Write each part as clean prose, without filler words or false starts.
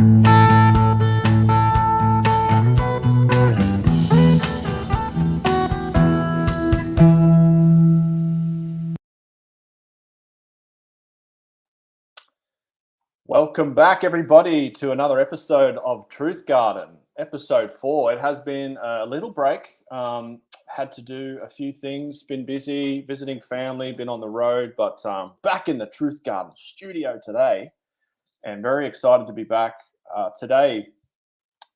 Welcome back, everybody, to another episode of Truth Garden, episode 4. It has been a little break. Had to do a few things, been busy visiting family, been on the road, but back in the Truth Garden studio today, and very excited to be back. Today,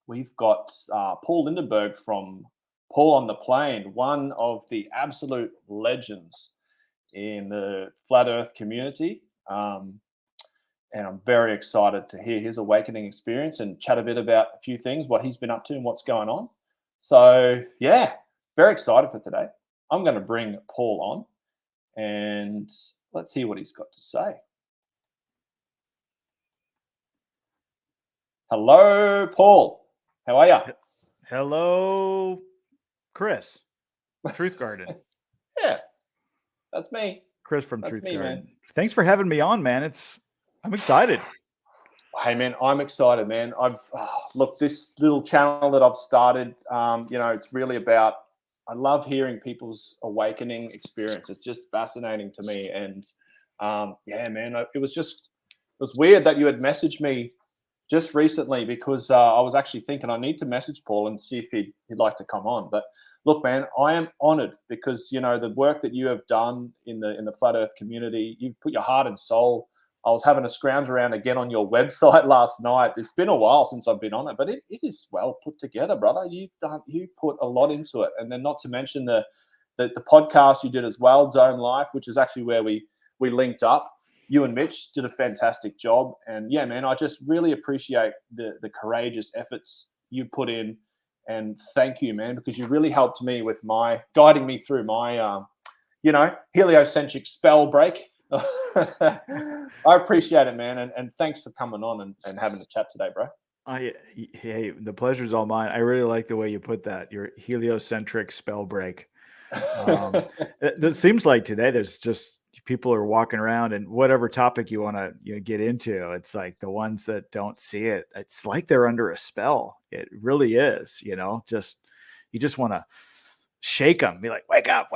we've got Paul Lindenberg from Paul on the Plane, one of the absolute legends in the flat Earth community. And I'm very excited to hear his awakening experience and chat a bit about a few things, what he's been up to and what's going on. So, yeah, very excited for today. I'm going to bring Paul on and let's hear what he's got to say. Hello, Paul. How are you? Hello, Chris. Truth Garden. Yeah, that's me. Chris from Truth Garden. Man. Thanks for having me on, man. I'm excited. Hey, man, I'm excited, man. Look, this little channel that I've started, it's really about, I love hearing people's awakening experience. It's just fascinating to me. And yeah, man, it was weird that you had messaged me just recently because I was actually thinking I need to message Paul and see if he'd like to come on. But look, man, I am honored because, the work that you have done in the flat Earth community, you've put your heart and soul. I was having a scrounge around again on your website last night. It's been a while since I've been on it, but it is well put together, brother. You put a lot into it. And then not to mention the podcast you did as well, Dome Life, which is actually where we linked up. You and Mitch did a fantastic job. And yeah, man, I just really appreciate the courageous efforts you put in. And thank you, man, because you really helped me with guiding me through my, heliocentric spell break. I appreciate it, man, and thanks for coming on and having a chat today, bro. Hey, the pleasure's all mine. I really like the way you put that. Your heliocentric spell break. It seems like today there's just people are walking around, and whatever topic you want to get into, it's like the ones that don't see it, it's like they're under a spell. It really is. You just want to shake them, be like, wake up.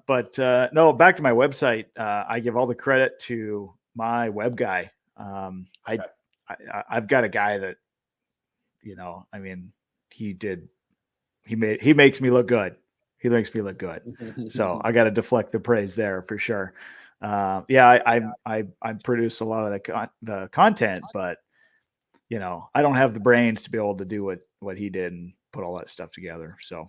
But no, back to my website. I give all the credit to my web guy. I've got a guy that, he makes me look good. He makes me look good. So I got to deflect the praise there for sure. I produce a lot of the content, but I don't have the brains to be able to do what he did and put all that stuff together. So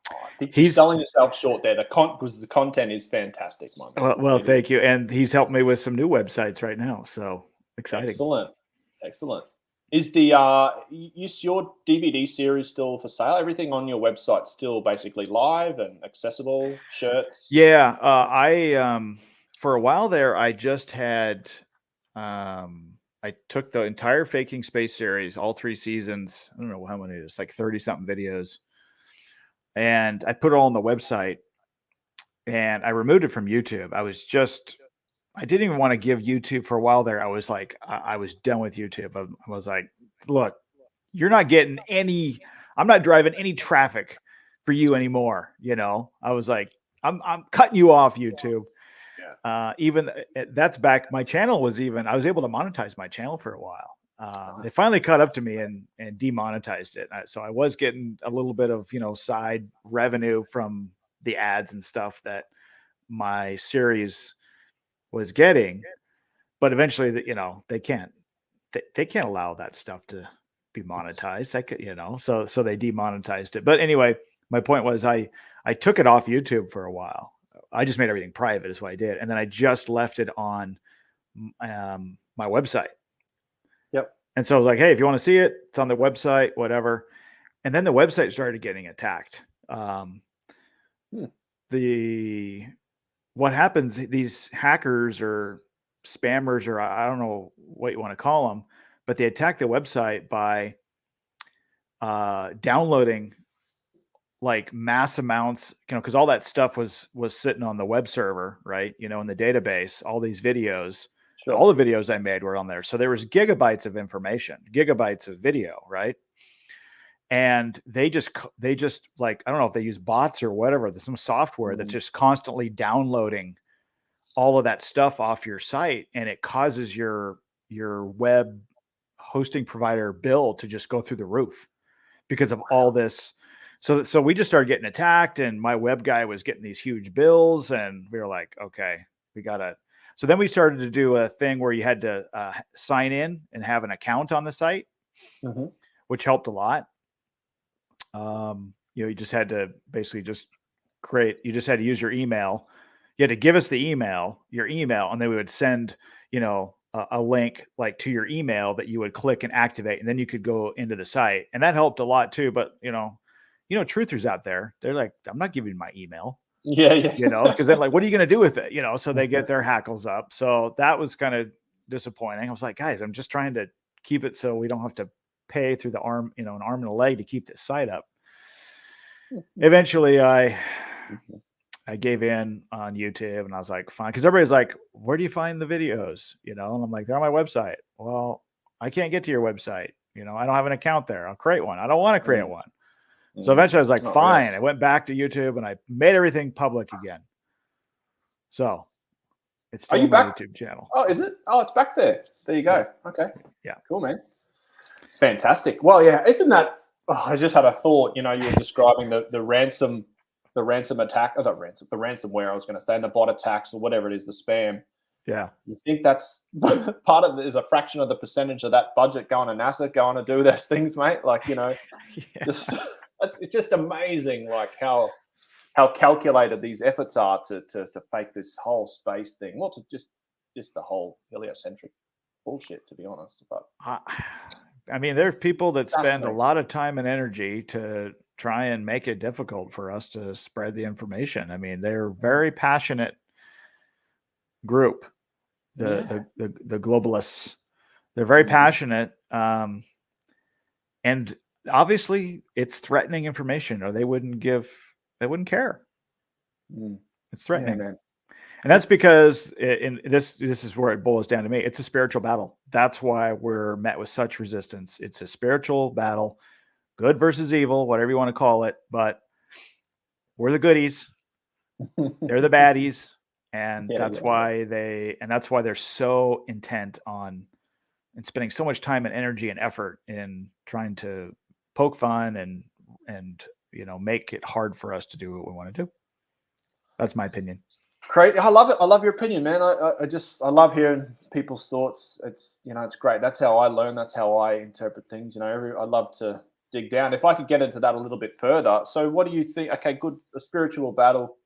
I think he's selling himself short there. Because the content is fantastic, man. Well, thank you. And he's helped me with some new websites right now. So exciting. Excellent. Is your DVD series still for sale? Everything on your website still basically live and accessible? Shirts? Yeah. I for a while there, I just had I took the entire Faking Space series, all 3 seasons. I don't know how many it is, like 30-something videos. And I put it all on the website, and I removed it from YouTube. I didn't even want to give YouTube for a while there. I was like, I was done with YouTube. I was like, look, you're not getting I'm not driving any traffic for you anymore. I was like, I'm cutting you off, YouTube. Yeah. Even that's back. My channel I was able to monetize my channel for a while. They finally caught up to me and demonetized it. So I was getting a little bit of, side revenue from the ads and stuff that my series was getting, but eventually they can't allow that stuff to be monetized. So they demonetized it. But anyway, my point was I took it off YouTube for a while. I just made everything private is what I did. And then I just left it on my website. Yep. And so I was like, hey, if you want to see it, it's on the website, whatever. And then the website started getting attacked. What happens, these hackers or spammers, or I don't know what you want to call them, but they attack the website by downloading like mass amounts, because all that stuff was sitting on the web server, right? In the database, all these videos Sure. All the videos I made were on there. So there was gigabytes of information, gigabytes of video, right? And they just like, I don't know if they use bots or whatever, there's some software that's just constantly downloading all of that stuff off your site, and it causes your web hosting provider bill to just go through the roof because of all this. So we just started getting attacked, and my web guy was getting these huge bills, and we were like, okay, we gotta. So then we started to do a thing where you had to sign in and have an account on the site, which helped a lot. You just had to basically just you just had to use your email. You had to give us your email, and then we would send, a link like to your email that you would click and activate, and then you could go into the site. And that helped a lot too. But, truthers out there, they're like, I'm not giving you my email. Yeah. Because then, like, what are you going to do with it? So they get their hackles up. So that was kind of disappointing. I was like, guys, I'm just trying to keep it so we don't have to pay through the arm, an arm and a leg to keep this site up. Eventually I gave in on YouTube, and I was like, fine. Cause everybody's like, where do you find the videos? And I'm like, they're on my website. Well, I can't get to your website. I don't have an account there. I'll create one. I don't want to create one. So eventually I was like, fine. Really? I went back to YouTube and I made everything public again. So it's still on my YouTube channel. Oh, is it? Oh, it's back there. There you go. Yeah. Okay. Yeah. Cool, man. Fantastic. Well, yeah, isn't that, I just had a thought, you were describing the ransom attack, or the ransomware, I was going to say, and the bot attacks or whatever it is, the spam. Yeah. You think that's part of it, is a fraction of the percentage of that budget going to NASA, going to do those things, mate? Like, it's just amazing, like how calculated these efforts are to fake this whole space thing. Well, to just the whole heliocentric bullshit, to be honest. But I mean, there's people that spend a lot of time and energy to try and make it difficult for us to spread the information. I mean, they're very passionate group, the globalists. They're very passionate, and obviously it's threatening information, or they wouldn't care. It's threatening. Yeah, man. And that's because this is where it boils down to me. It's a spiritual battle. That's why we're met with such resistance. It's a spiritual battle, good versus evil, whatever you want to call it. But we're the goodies. They're the baddies. And that's why they're so intent on and spending so much time and energy and effort in trying to poke fun and make it hard for us to do what we want to do. That's my opinion. Great. I love it. I love your opinion, man. I love hearing people's thoughts. It's, it's great. That's how I learn. That's how I interpret things. I love to dig down. If I could get into that a little bit further. So what do you think? Okay, good. A spiritual battle.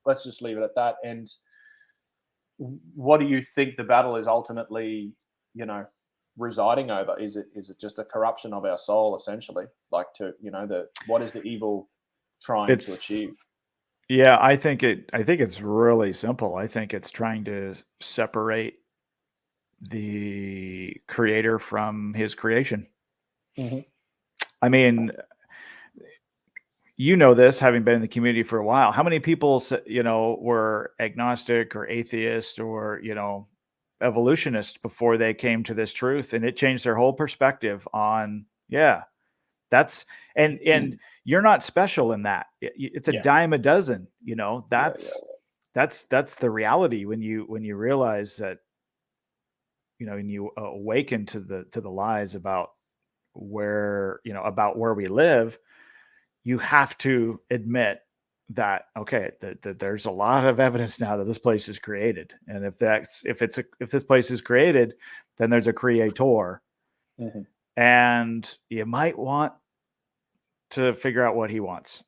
Let's just leave it at that. And what do you think the battle is ultimately, residing over? Is it just a corruption of our soul, essentially? Like what is the evil trying to achieve? Yeah, I think it's really simple. I think it's trying to separate the creator from his creation. I mean, this, having been in the community for a while, how many people, were agnostic or atheist or, evolutionist before they came to this truth, and it changed their whole perspective on, that's, and you're not special in that. It's a dime a dozen, that's the reality when you realize that, when you awaken to the lies about where we live, you have to admit that, okay, that there's a lot of evidence now that this place is created. And if this place is created, then there's a creator. And you might want to figure out what he wants.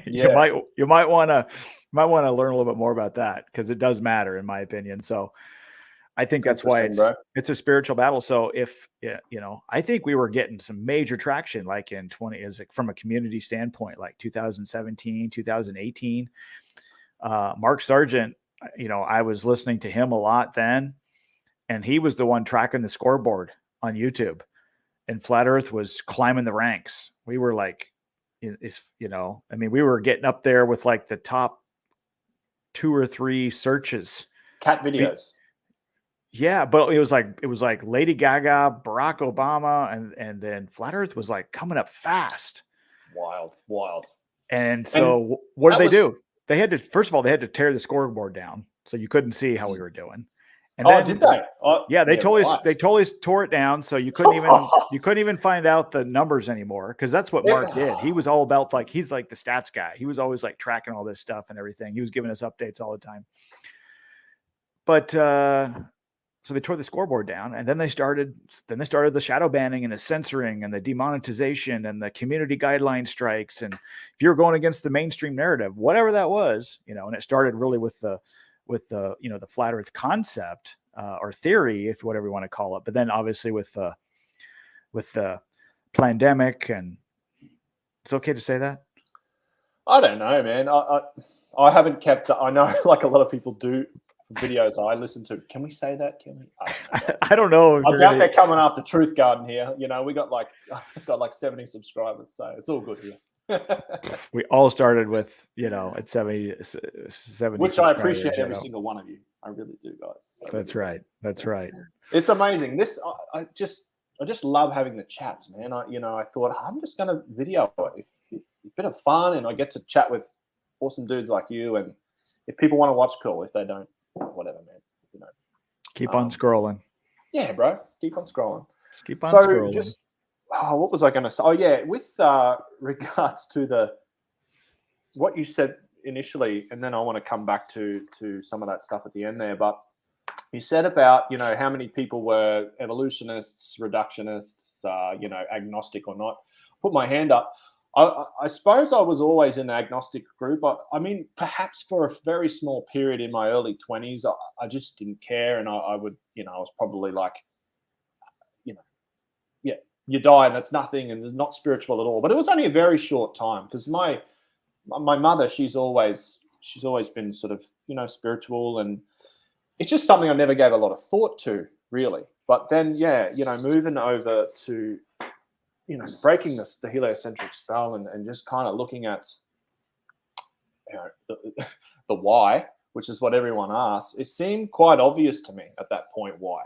You might want to learn a little bit more about that, because it does matter, in my opinion. So I think that's why it's a spiritual battle. So if I think we were getting some major traction, like in from a community standpoint, like 2017, 2018. Mark Sargent, I was listening to him a lot then, and he was the one tracking the scoreboard on YouTube. And Flat Earth was climbing the ranks. We were like, we were getting up there with like the top 2 or 3 searches. Cat videos. Yeah, but it was like Lady Gaga, Barack Obama, and then Flat Earth was like coming up fast. Wild. And And so what did that they was do? They had to, first of all, they had to tear the scoreboard down so you couldn't see how we were doing. And oh, then did they? Oh, yeah, they right. totally tore it down so you couldn't even find out the numbers anymore, because that's what Mark did. He was all about, like, he's like the stats guy. He was always like tracking all this stuff and everything. He was giving us updates all the time. But so they tore the scoreboard down, and then they started the shadow banning and the censoring and the demonetization and the community guideline strikes. And if you're going against the mainstream narrative, whatever that was, and it started really with the the flat Earth concept or theory, if whatever you want to call it. But then obviously with the pandemic, and it's okay to say that. I don't know, man. I haven't kept. I know, like a lot of people do. Videos I listen to. Can we say that? Can we? I don't know. I doubt they're coming after Truth Garden here. We got like 70 subscribers, so it's all good here. We all started with at 70, which I appreciate every single one of you. I really do, guys. That's right. That's right. It's amazing. This I just love having the chats, man. I thought I'm just gonna video it. It's a bit of fun, and I get to chat with awesome dudes like you. And if people want to watch, cool. If they don't, whatever, man. Keep on scrolling. Yeah, bro. Keep on scrolling. Keep on scrolling. Just what was I going to say? Oh yeah, with regards to what you said initially, and then I want to come back to some of that stuff at the end there. But you said about how many people were evolutionists, reductionists, agnostic or not. Put my hand up. I suppose I was always in the agnostic group. I mean, perhaps for a very small period in my early 20s, I just didn't care. And I would, I was probably like, yeah, you die and it's nothing and it's not spiritual at all. But it was only a very short time, because my mother, she's always been sort of, spiritual. And it's just something I never gave a lot of thought to, really. But then, yeah, moving over to breaking the heliocentric spell and just kind of looking at the why, which is what everyone asks. It seemed quite obvious to me at that point why.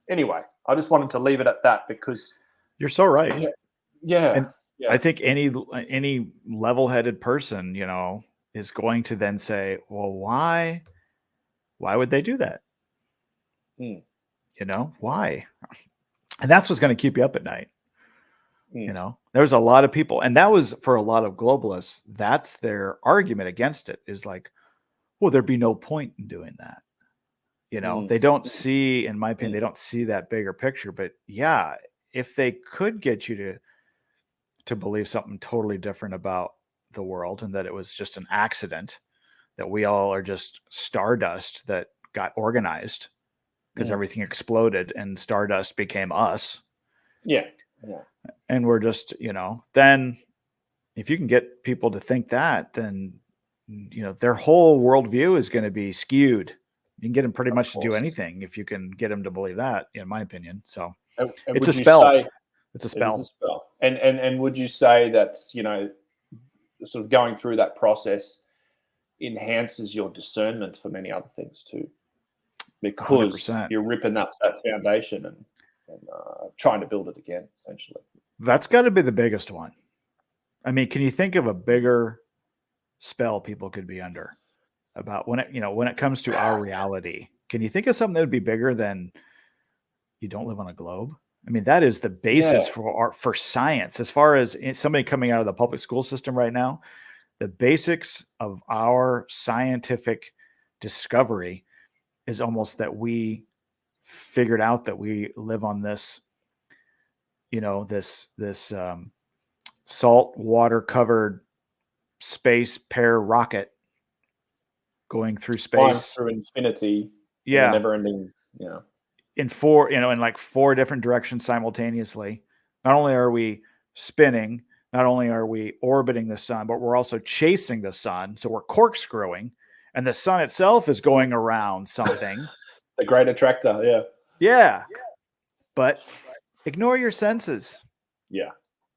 Anyway, I just wanted to leave it at that, because you're so right. Yeah. I think any level-headed person, is going to then say, well, why would they do that? Why? And that's what's going to keep you up at night. There's a lot of people, and that was for a lot of globalists. That's their argument against it, is like, well, there'd be no point in doing that. They don't see, in my opinion, they don't see that bigger picture. But yeah, if they could get you to believe something totally different about the world, and that it was just an accident, that we all are just stardust that got organized because everything exploded and stardust became us. Yeah. And we're just, then if you can get people to think that, then, their whole worldview is going to be skewed. You can get them pretty much to do anything if you can get them to believe that, in my opinion. So it's a spell. It's a spell. It is a spell. And would you say that, sort of going through that process enhances your discernment for many other things too? Because 100%. You're ripping up that foundation and trying to build it again, essentially. That's got to be the biggest one. I mean, can you think of a bigger spell people could be under about when it comes to our reality? Can you think of something that would be bigger than you don't live on a globe? I mean, that is the basis for science. As far as somebody coming out of the public school system right now, the basics of our scientific discovery is almost that we figured out that we live on this, this salt water covered space pair rocket going through space, through infinity. Yeah. Never ending, in like four different directions simultaneously. Not only are we spinning, not only are we orbiting the sun, but we're also chasing the sun. So we're corkscrewing, and the sun itself is going around something. The great attractor. Yeah. Yeah. But ignore your senses. Yeah.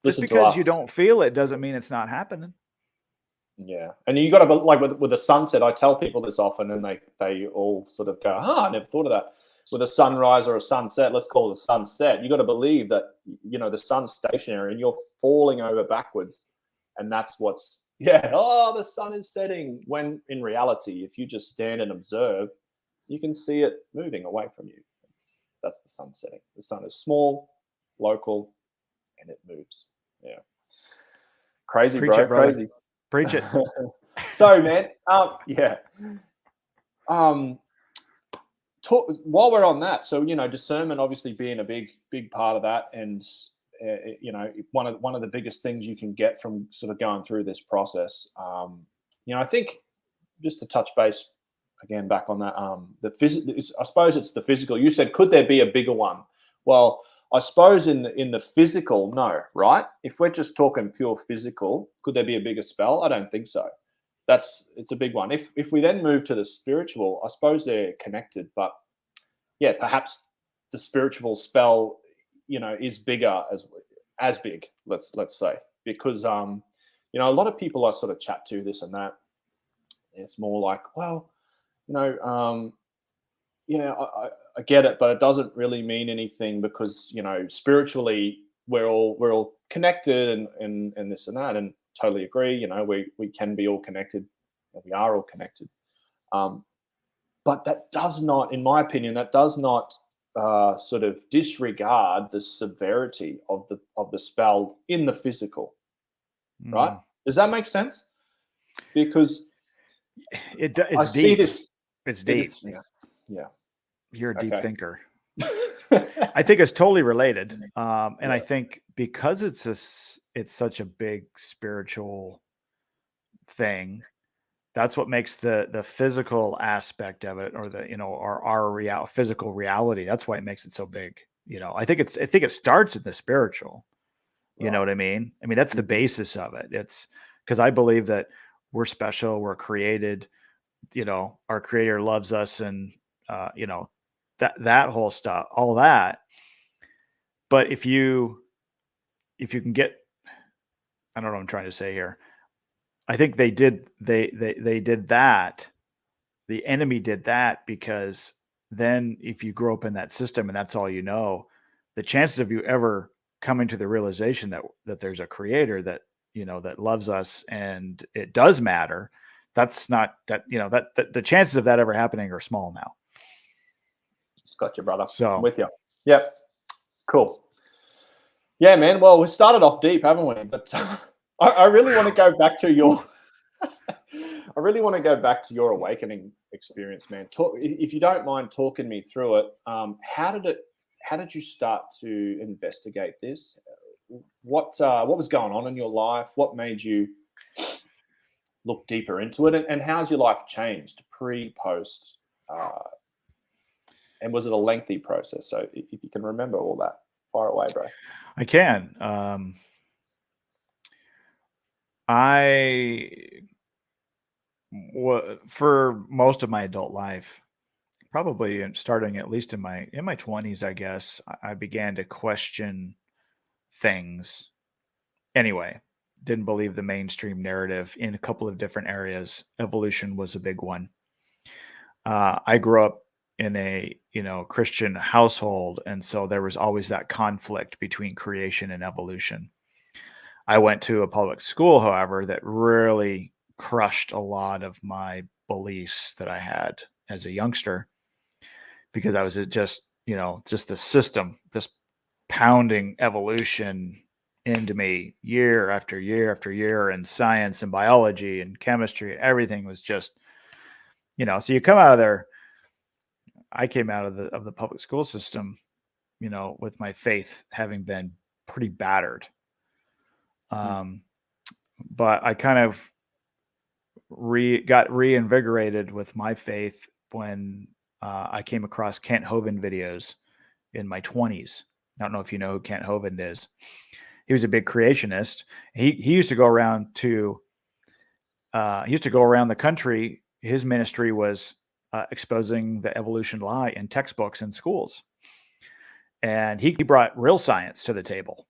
Just because you don't feel it doesn't mean it's not happening. Yeah, and you got to like with the sunset. I tell people this often, and they all sort of go, "Huh, I never thought of that." With a sunrise or a sunset, let's call it a sunset. You got to believe that the sun's stationary and you're falling over backwards, and that's what's yeah. Oh, the sun is setting. When in reality, if you just stand and observe, you can see it moving away from you. That's the sun setting. The sun is small, local, and it moves. Yeah, crazy, Preach bro, it, brother. crazy. Preach it. So, man, yeah. Um, while we're on that, so discernment obviously being a big part of that, and one of the biggest things you can get from sort of going through this process. I think just to touch base again back on that, I suppose it's the physical. You said, could there be a bigger one? Well, I suppose in the physical, no, right? If we're just talking pure physical, could there be a bigger spell? I don't think so. It's a big one. If we then move to the spiritual, I suppose they're connected, but yeah, perhaps the spiritual spell, is bigger as big. Let's say, because a lot of people I sort of chat to this and that. It's more like, well, yeah, I get it, but it doesn't really mean anything because spiritually we're all connected and this and that, and totally agree. We can be all connected, and we are all connected. But that does not, in my opinion, that does not sort of disregard the severity of the spell in the physical, right? Mm. Does that make sense? Because It's I see deep. this. It's It deep. is, yeah. You're a deep Okay. thinker. I think it's totally related. And I think because it's such a big spiritual thing, that's what makes the physical aspect of it, or our physical reality. That's why it makes it so big. I think it starts in the spiritual. You know what I mean? I mean, that's the basis of it. It's because I believe that we're special, we're created, our creator loves us, and that whole stuff, all that. But if you can get, I don't know what I'm trying to say here. I think they did that. The enemy did that because then if you grow up in that system and that's all the chances of you ever coming to the realization that there's a creator that that loves us and it does matter, that's not that that the chances of that ever happening are small now. Got you, brother. So I'm with you. Yep. Cool. Yeah, man. Well, we started off deep, haven't we? But I really want to go back to your I really want to go back to your awakening experience, man. If you don't mind talking me through it. How did you start to investigate this? What was going on in your life? What made you look deeper into it? And how's your life changed pre, post? And was it a lengthy process? So if you can remember all that, fire away, bro. I can. For most of my adult life, probably starting at least in my 20s, I guess, I began to question things. Anyway, didn't believe the mainstream narrative in a couple of different areas. Evolution was a big one. I grew up in a Christian household, and so there was always that conflict between creation and evolution. I went to a public school, however, that really crushed a lot of my beliefs that I had as a youngster, because I was just the system just pounding evolution into me year after year after year, and science and biology and chemistry, everything was just, so you come out of there. I came out of the public school system, with my faith having been pretty battered. But I kind of got reinvigorated with my faith when I came across Kent Hovind videos in my 20s. I don't know if you know who Kent Hovind is. He was a big creationist. He used to go around the country. His ministry was exposing the evolution lie in textbooks in schools. And he brought real science to the table,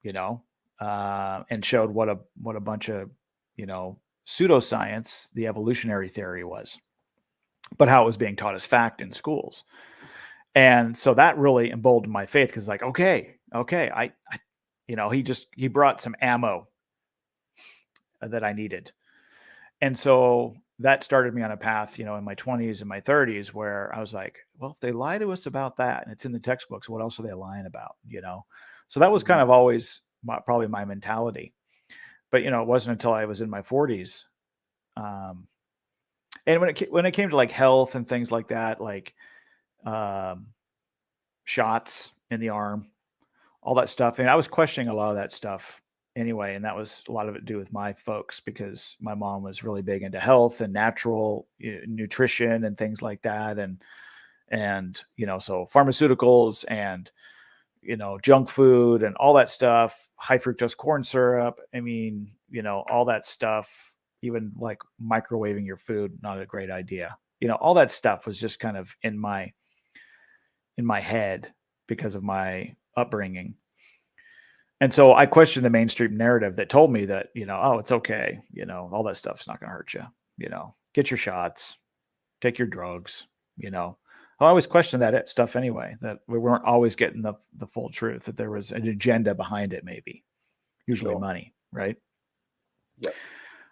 and showed what a bunch of, pseudoscience the evolutionary theory was, but how it was being taught as fact in schools. And so that really emboldened my faith, because like, okay, I he brought some ammo that I needed. And so that started me on a path, in my 20s and my 30s, where I was like, well, if they lie to us about that and it's in the textbooks, what else are they lying about? So that was kind of always probably my mentality. But, it wasn't until I was in my 40s. And when it came to like health and things like that, like shots in the arm, all that stuff. And I was questioning a lot of that stuff anyway. And that was a lot of it to do with my folks, because my mom was really big into health and natural nutrition and things like that. And, so pharmaceuticals and, junk food and all that stuff, high fructose corn syrup. I mean, all that stuff, even like microwaving your food, not a great idea. All that stuff was just kind of in my head because of my upbringing. And so I questioned the mainstream narrative that told me that, oh, it's okay. All that stuff's not going to hurt you. Get your shots, take your drugs. I always questioned that stuff anyway, that we weren't always getting the full truth, that there was an agenda behind it, maybe usually money. Right. Yeah.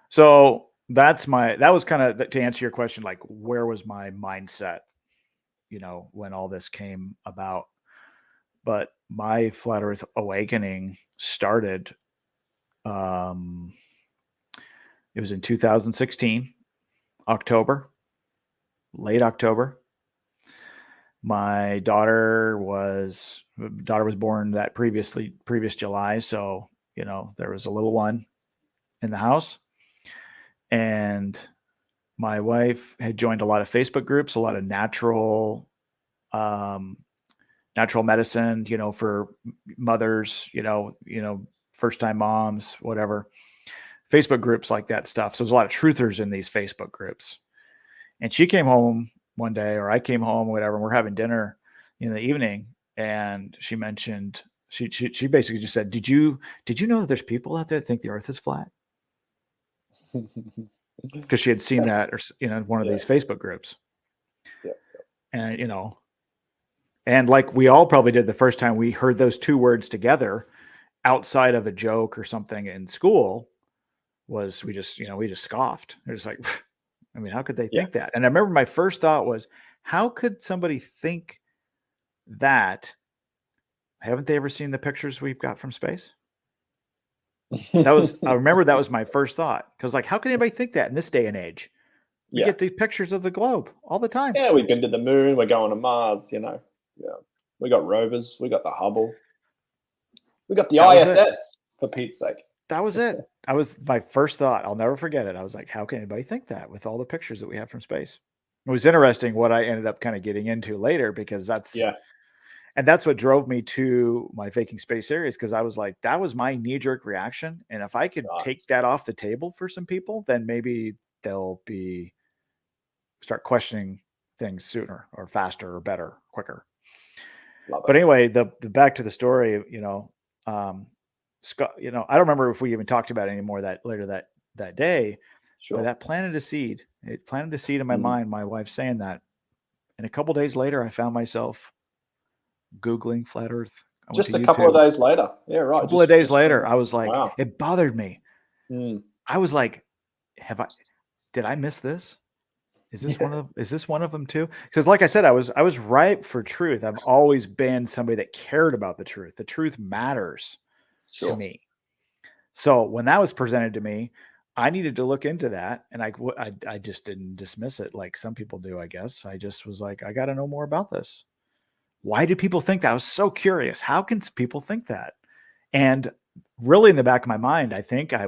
So that was kind of, to answer your question, like, where was my mindset, when all this came about. But my flat earth awakening started, it was in 2016, late October. My daughter was born that previous July. So, there was a little one in the house, and my wife had joined a lot of Facebook groups, a lot of natural medicine, for mothers, first time moms, whatever, Facebook groups like that stuff. So there's a lot of truthers in these Facebook groups. And she came home one day, or I came home, whatever, and we're having dinner in the evening. And she mentioned, she basically just said, did you know that there's people out there that think the earth is flat? Because she had seen that, or, one of these Facebook groups. Yeah. And, and like we all probably did the first time we heard those two words together outside of a joke or something in school, was we just scoffed. It was like, I mean, how could they think that? And I remember my first thought was, how could somebody think that? Haven't they ever seen the pictures we've got from space? I remember that was my first thought. Because like, how can anybody think that in this day and age? We get these pictures of the globe all the time. Yeah, we've been to the moon. We're going to Mars, Yeah. We got rovers. We got the Hubble. We got the ISS, for Pete's sake. That was it. That was my first thought. I'll never forget it. I was like, how can anybody think that with all the pictures that we have from space? It was interesting what I ended up kind of getting into later, because that's what drove me to my Faking Space series. Because I was like, that was my knee-jerk reaction. And if I could take that off the table for some people, then maybe they'll start questioning things sooner or faster or better, quicker. But anyway, the back to the story, Scott, I don't remember if we even talked about it anymore that day. Sure. But that planted a seed. It planted a seed in my mind, my wife saying that. And a couple of days later, I found myself Googling flat Earth. Just a couple of days later. Yeah, right. A couple of days later, I was like, it bothered me. I was like, did I miss this? Is this one of them too? Because like I said, I was ripe for truth. I've always been somebody that cared about the truth. The truth matters to me. So when that was presented to me, I needed to look into that. And I just didn't dismiss it like some people do, I guess. I just was like, I got to know more about this. Why do people think that? I was so curious. How can people think that? And really in the back of my mind, I think my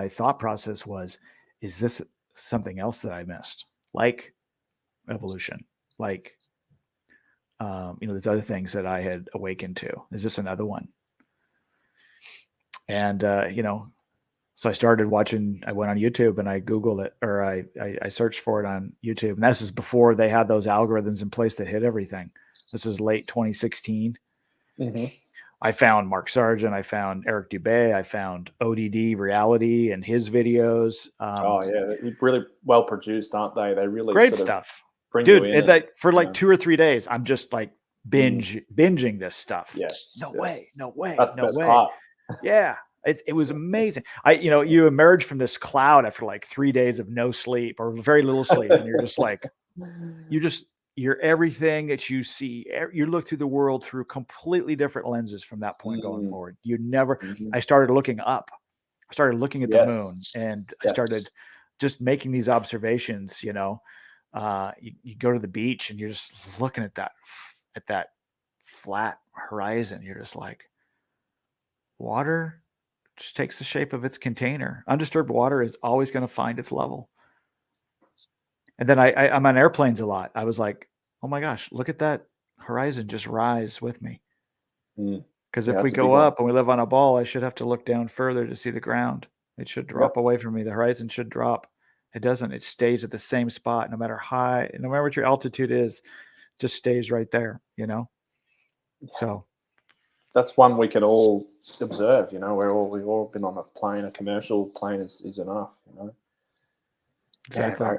thought process was, is this something else that I missed, like evolution, like, there's other things that I had awakened to. Is this another one? And, so I started watching, I went on YouTube and I Googled it, or I searched for it on YouTube. And this is before they had those algorithms in place that hit everything. This was late 2016. I found Mark Sargent, I found Eric Dubé, I found ODD Reality and his videos. Oh yeah, really well produced, aren't they? They really Great sort of stuff, bring you dude. in. And that for like know. 2 or 3 days, I'm just like binging this stuff. Yes. No way, no way, That's the no best way. part. Yeah, it was amazing. You emerge from this cloud after like 3 days of no sleep or very little sleep, and you're just like, you're everything that you see. You look through the world through completely different lenses from that point going forward. I started looking up. I started looking at the moon, and I started just making these observations. You go to the beach and you're just looking at that flat horizon. You're just like, water just takes the shape of its container. Undisturbed water is always going to find its level. And then I'm on airplanes a lot. I was like, oh my gosh, look at that horizon just rise with me. Because if we go up and we live on a ball, I should have to look down further to see the ground. It should drop away from me. The horizon should drop. It doesn't. It stays at the same spot, no matter what your altitude is, just stays right there, So that's one we can all observe. We've all been on a plane. A commercial plane is enough. Exactly. Yeah,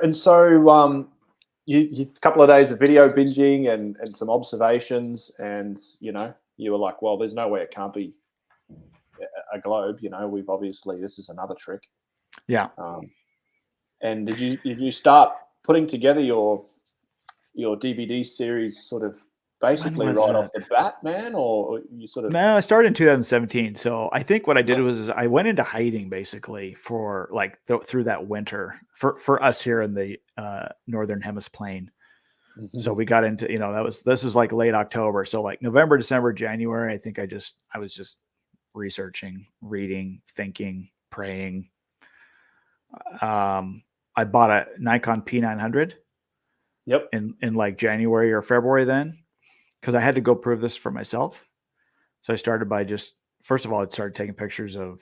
and so you a couple of days of video binging and some observations, and you were like, well, there's no way it can't be a globe. We've obviously, this is another trick. Yeah. And did you start putting together your DVD series sort of basically right off the bat, man, or you sort of? No, I started in 2017. So I think what I did was I went into hiding basically for like through that winter for us here in the northern hemisphere. So we got into this was like late October. So like November, December, January. I think I was just researching, reading, thinking, praying. I bought a Nikon P900. Yep. In like January or February then, because I had to go prove this for myself. So I started by first of all, I started taking pictures of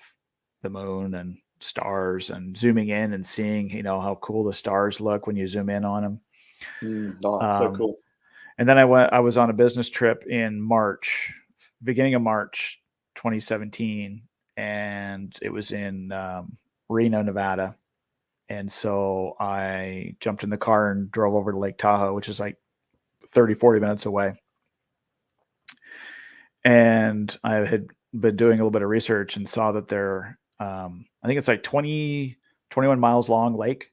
the moon and stars and zooming in and seeing, how cool the stars look when you zoom in on them. So cool. And then I was on a business trip in beginning of March, 2017. And it was in Reno, Nevada. And so I jumped in the car and drove over to Lake Tahoe, which is like 30, 40 minutes away. And I had been doing a little bit of research and saw that I think it's like 21 miles long Lake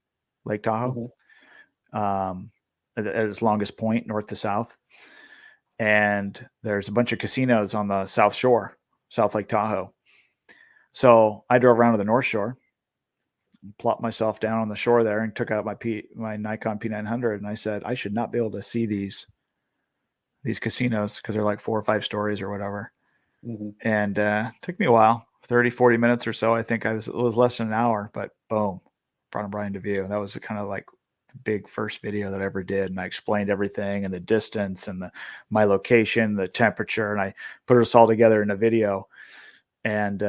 Tahoe, at its longest point, north to south. And there's a bunch of casinos on the South Shore, South Lake Tahoe. So I drove around to the North Shore, plopped myself down on the shore there, and took out my Nikon P900, and I said, I should not be able to see these casinos because they're like 4 or 5 stories or whatever. And it took me a while, 30, 40 minutes or so. I think it was less than an hour, but boom, brought them right into view. That was kind of like the big first video that I ever did. And I explained everything and the distance and my location, the temperature, and I put it all together in a video and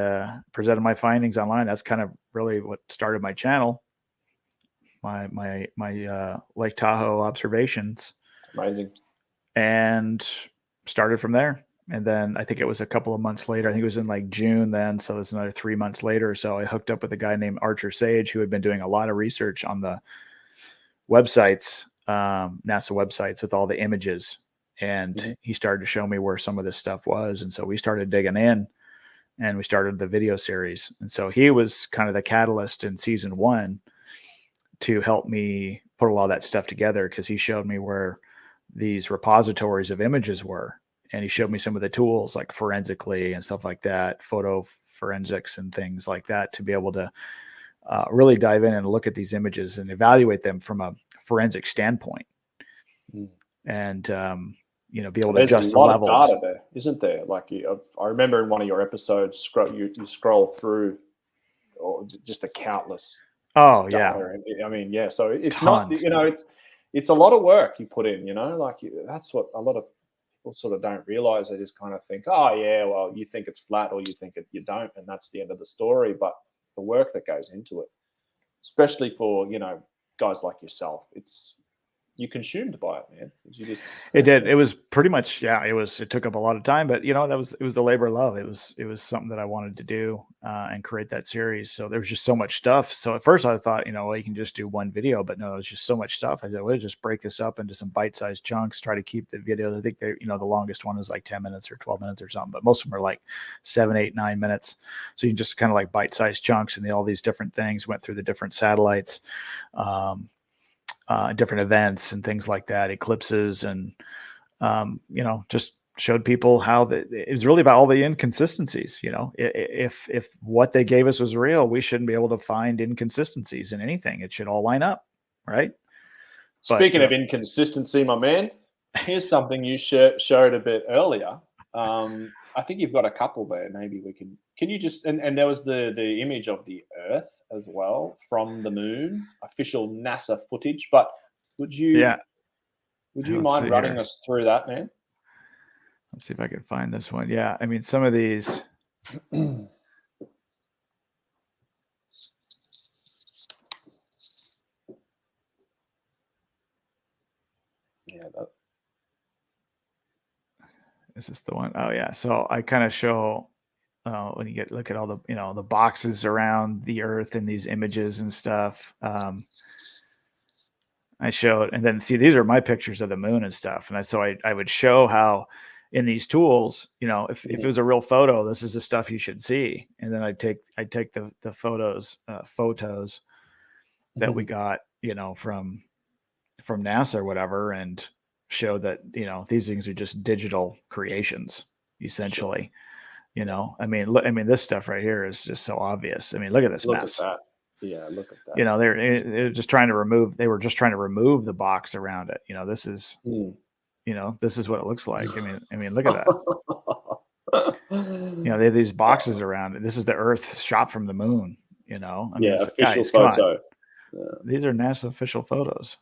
presented my findings online. That's kind of really what started my channel, my Lake Tahoe observations. Amazing. And started from there. And then I think it was a couple of months later, I think it was in like June then. So it was another 3 months later or so, I hooked up with a guy named Archer Sage, who had been doing a lot of research on the websites, NASA websites with all the images. And he started to show me where some of this stuff was. And so we started digging in and we started the video series. And so he was kind of the catalyst in season 1 to help me put a lot of that stuff together, because he showed me where these repositories of images were. And he showed me some of the tools like forensically and stuff like that, photo forensics and things like that, to be able to really dive in and look at these images and evaluate them from a forensic standpoint. And, be able to adjust the levels. There's a lot of data there, isn't there? Like I remember in one of your episodes, you scroll through just the countless. Oh data. Yeah. I mean, yeah. So it's Tons. not, it's a lot of work you put in, that's what a lot of people sort of don't realize. They just kind of think, oh yeah, well, you think it's flat or you think you don't, and that's the end of the story. But the work that goes into it, especially for, guys like yourself, it's you consumed by it, man. You just It did. It was pretty much, yeah, it took up a lot of time, but it was the labor of love. It was something that I wanted to do and create that series. So there was just so much stuff. So at first I thought, well, you can just do one video, but no, it's just so much stuff. I said, well, just break this up into some bite-sized chunks, try to keep the videos. I think the longest one is like 10 minutes or 12 minutes or something, but most of them are like 7, 8, 9 minutes. So you can just kind of like bite-sized chunks and all these different things, went through the different satellites. Different events and things like that, eclipses, and just showed people how it was really about all the inconsistencies. If what they gave us was real, we shouldn't be able to find inconsistencies in anything. It should all line up, right? Speaking of inconsistency, my man, here's something you showed a bit earlier. I think you've got a couple there. Maybe we can you just and there was the image of the Earth as well from the moon, official NASA footage. But would you mind running us through that, man? Let's see if I can find this one. Yeah, I mean, some of these. Is this the one? Oh yeah. So I kind of show when you look at all the the boxes around the Earth and these images and stuff. I showed, and then see, these are my pictures of the moon and stuff. And so I would show how in these tools, if it was a real photo, this is the stuff you should see. And then I'd take the photos that we got, from NASA or whatever, and show that, these things are just digital creations, essentially. Sure. I mean, this stuff right here is just so obvious. I mean, look at this mess. At that. Yeah, look at that. They're just trying to remove. They were just trying to remove the box around it. This is, this is what it looks like. I mean, look at that. They have these boxes around it. This is the Earth shot from the moon. Official photo. Yeah. These are NASA official photos.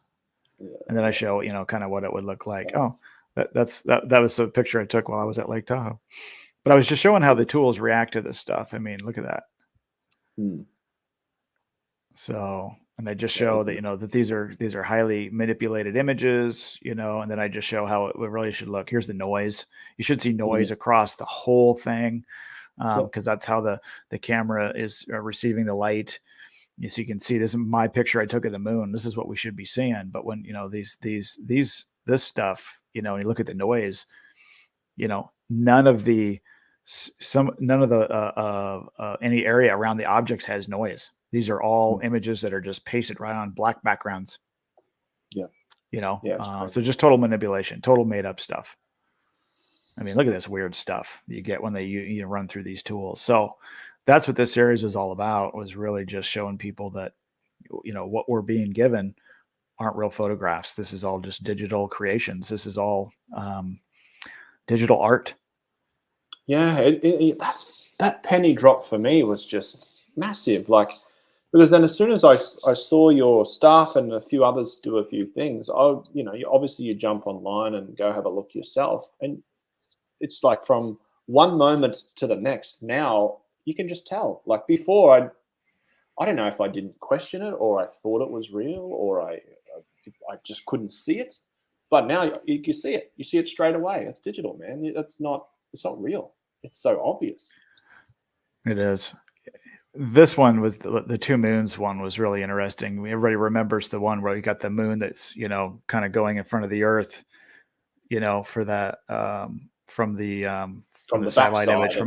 Yeah. And then I show, kind of what it would look like. Oh, that was the picture I took while I was at Lake Tahoe. But I was just showing how the tools react to this stuff. I mean, look at that. So, and I just show that, that these are highly manipulated images, and then I just show how it really should look. Here's the noise. You should see noise across the whole thing, because that's how the camera is receiving the light. So you can see, this is my picture I took of the moon. This is what we should be seeing. But when, this stuff, when you look at the noise, none of the any area around the objects has noise. These are all images that are just pasted right on black backgrounds. Yeah. So just total manipulation, total made up stuff. I mean, look at this weird stuff that you get when you run through these tools. So that's what this series was all about, was really just showing people that, what we're being given aren't real photographs. This is all just digital creations. This is all digital art. Yeah, that penny drop for me was just massive. Because then as soon as I saw your staff and a few others do a few things, obviously you jump online and go have a look yourself. And it's like from one moment to the next, now you can just tell. Like before, I don't know if I didn't question it, or I thought it was real, or I just couldn't see it. But now you see it. You see it straight away. It's digital, man. It's not real. It's so obvious. It is. This one was the two moons one was really interesting. Everybody remembers the one where you got the moon that's, kind of going in front of the Earth, for that, from the satellite image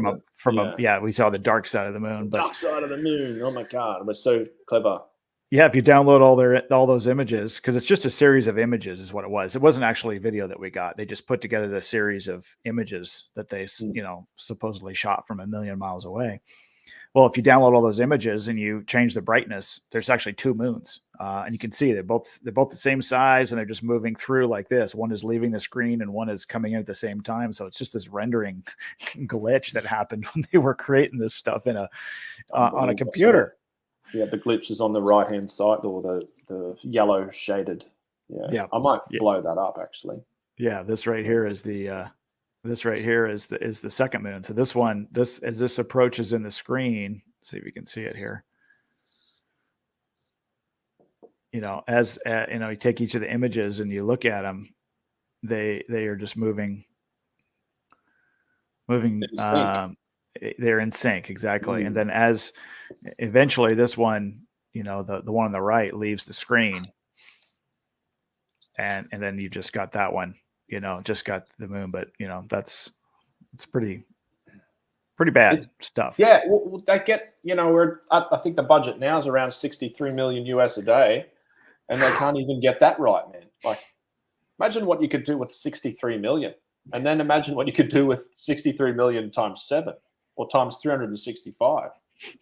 we saw the dark side of the moon. Dark side of the moon. Oh my God. It was so clever. Yeah. If you download all those images, because it's just a series of images is what it was. It wasn't actually a video that we got. They just put together the series of images that they, supposedly shot from 1 million miles away. Well, if you download all those images and you change the brightness, there's actually two moons, and you can see they're both the same size, and they're just moving through like this. One is leaving the screen, and one is coming in at the same time. So it's just this rendering glitch that happened when they were creating this stuff in on a computer. Yeah, the glitch is on the right hand side, or the yellow shaded. Yeah, I might blow that up actually. Yeah, this right here is the. This right here is the second moon. So this one, as this approaches in the screen, see if you can see it here. as you take each of the images and you look at them, they are just moving. They're in sync, exactly. And then as eventually this one, the one on the right leaves the screen, and then you just got that one, just got the moon. But it's pretty bad stuff. Yeah, well, they get, I think the budget now is around 63 million US a day, and they can't even get that right, man. Like, imagine what you could do with 63 million, and then imagine what you could do with 63 million times 7, or times 365,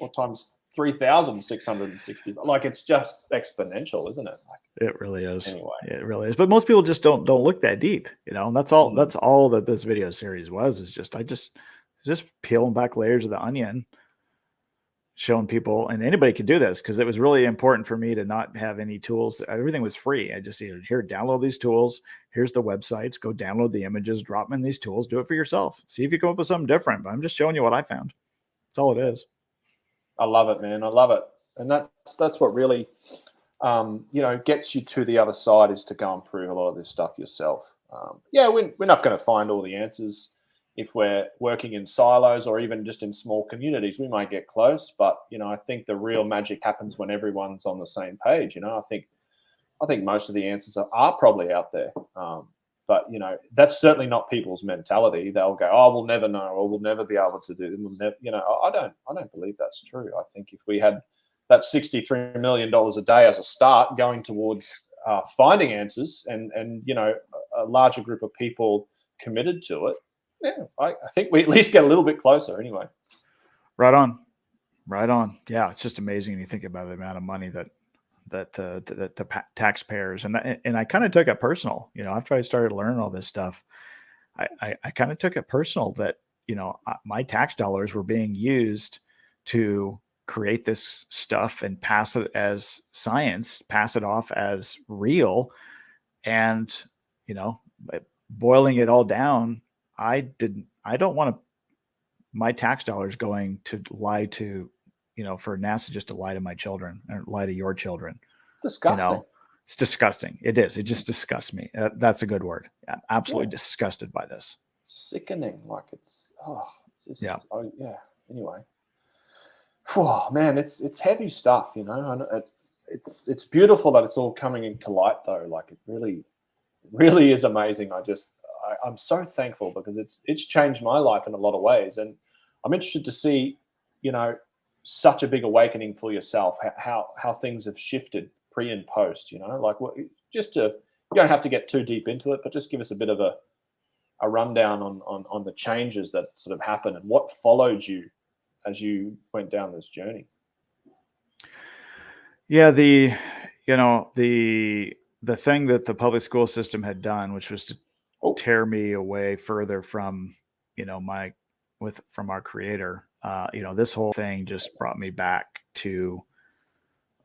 or times 3,660. Like, it's just exponential, isn't it? Like, it really is. Anyway, it really is. But most people just don't look that deep, and that's all. That's all that this video series was. Is just peeling back layers of the onion, showing people, and anybody could do this, because it was really important for me to not have any tools. Everything was free. I just said, here, download these tools. Here's the websites. Go download the images, drop them in these tools, do it for yourself. See if you come up with something different. But I'm just showing you what I found. That's all it is. I love it, man. I love it. And that's what really, gets you to the other side, is to go and prove a lot of this stuff yourself. We're not going to find all the answers if we're working in silos or even just in small communities. We might get close, but I think the real magic happens when everyone's on the same page. I think most of the answers are probably out there, but that's certainly not people's mentality. They'll go, "Oh, we'll never know, or we'll never be able to do it." We'll never, I don't believe that's true. I think if we had that $63 million a day as a start, going towards finding answers, and a larger group of people committed to it, I think we at least get a little bit closer anyway. Right on. Yeah, it's just amazing when you think about the amount of money that the taxpayers, and I kind of took it personal. After I started learning all this stuff, I kind of took it personal that my tax dollars were being used to create this stuff and pass it as science, pass it off as real, and boiling it all down, I don't want my tax dollars going to lie to, for NASA just to lie to my children or lie to your children. Disgusting. It's disgusting. It is. It just disgusts me. That's a good word. I'm absolutely disgusted by this. Sickening. Like it's just, yeah. Anyway. Oh, man, it's heavy stuff, it's beautiful that it's all coming into light, though. Like, it really is amazing. I'm so thankful, because it's changed my life in a lot of ways, and I'm interested to see, such a big awakening for yourself, how things have shifted pre and post. Like, you don't have to get too deep into it, but just give us a bit of a rundown on the changes that sort of happened and what followed you as you went down this journey. Yeah, the thing that the public school system had done, which was to tear me away further from, from our Creator. This whole thing just brought me back to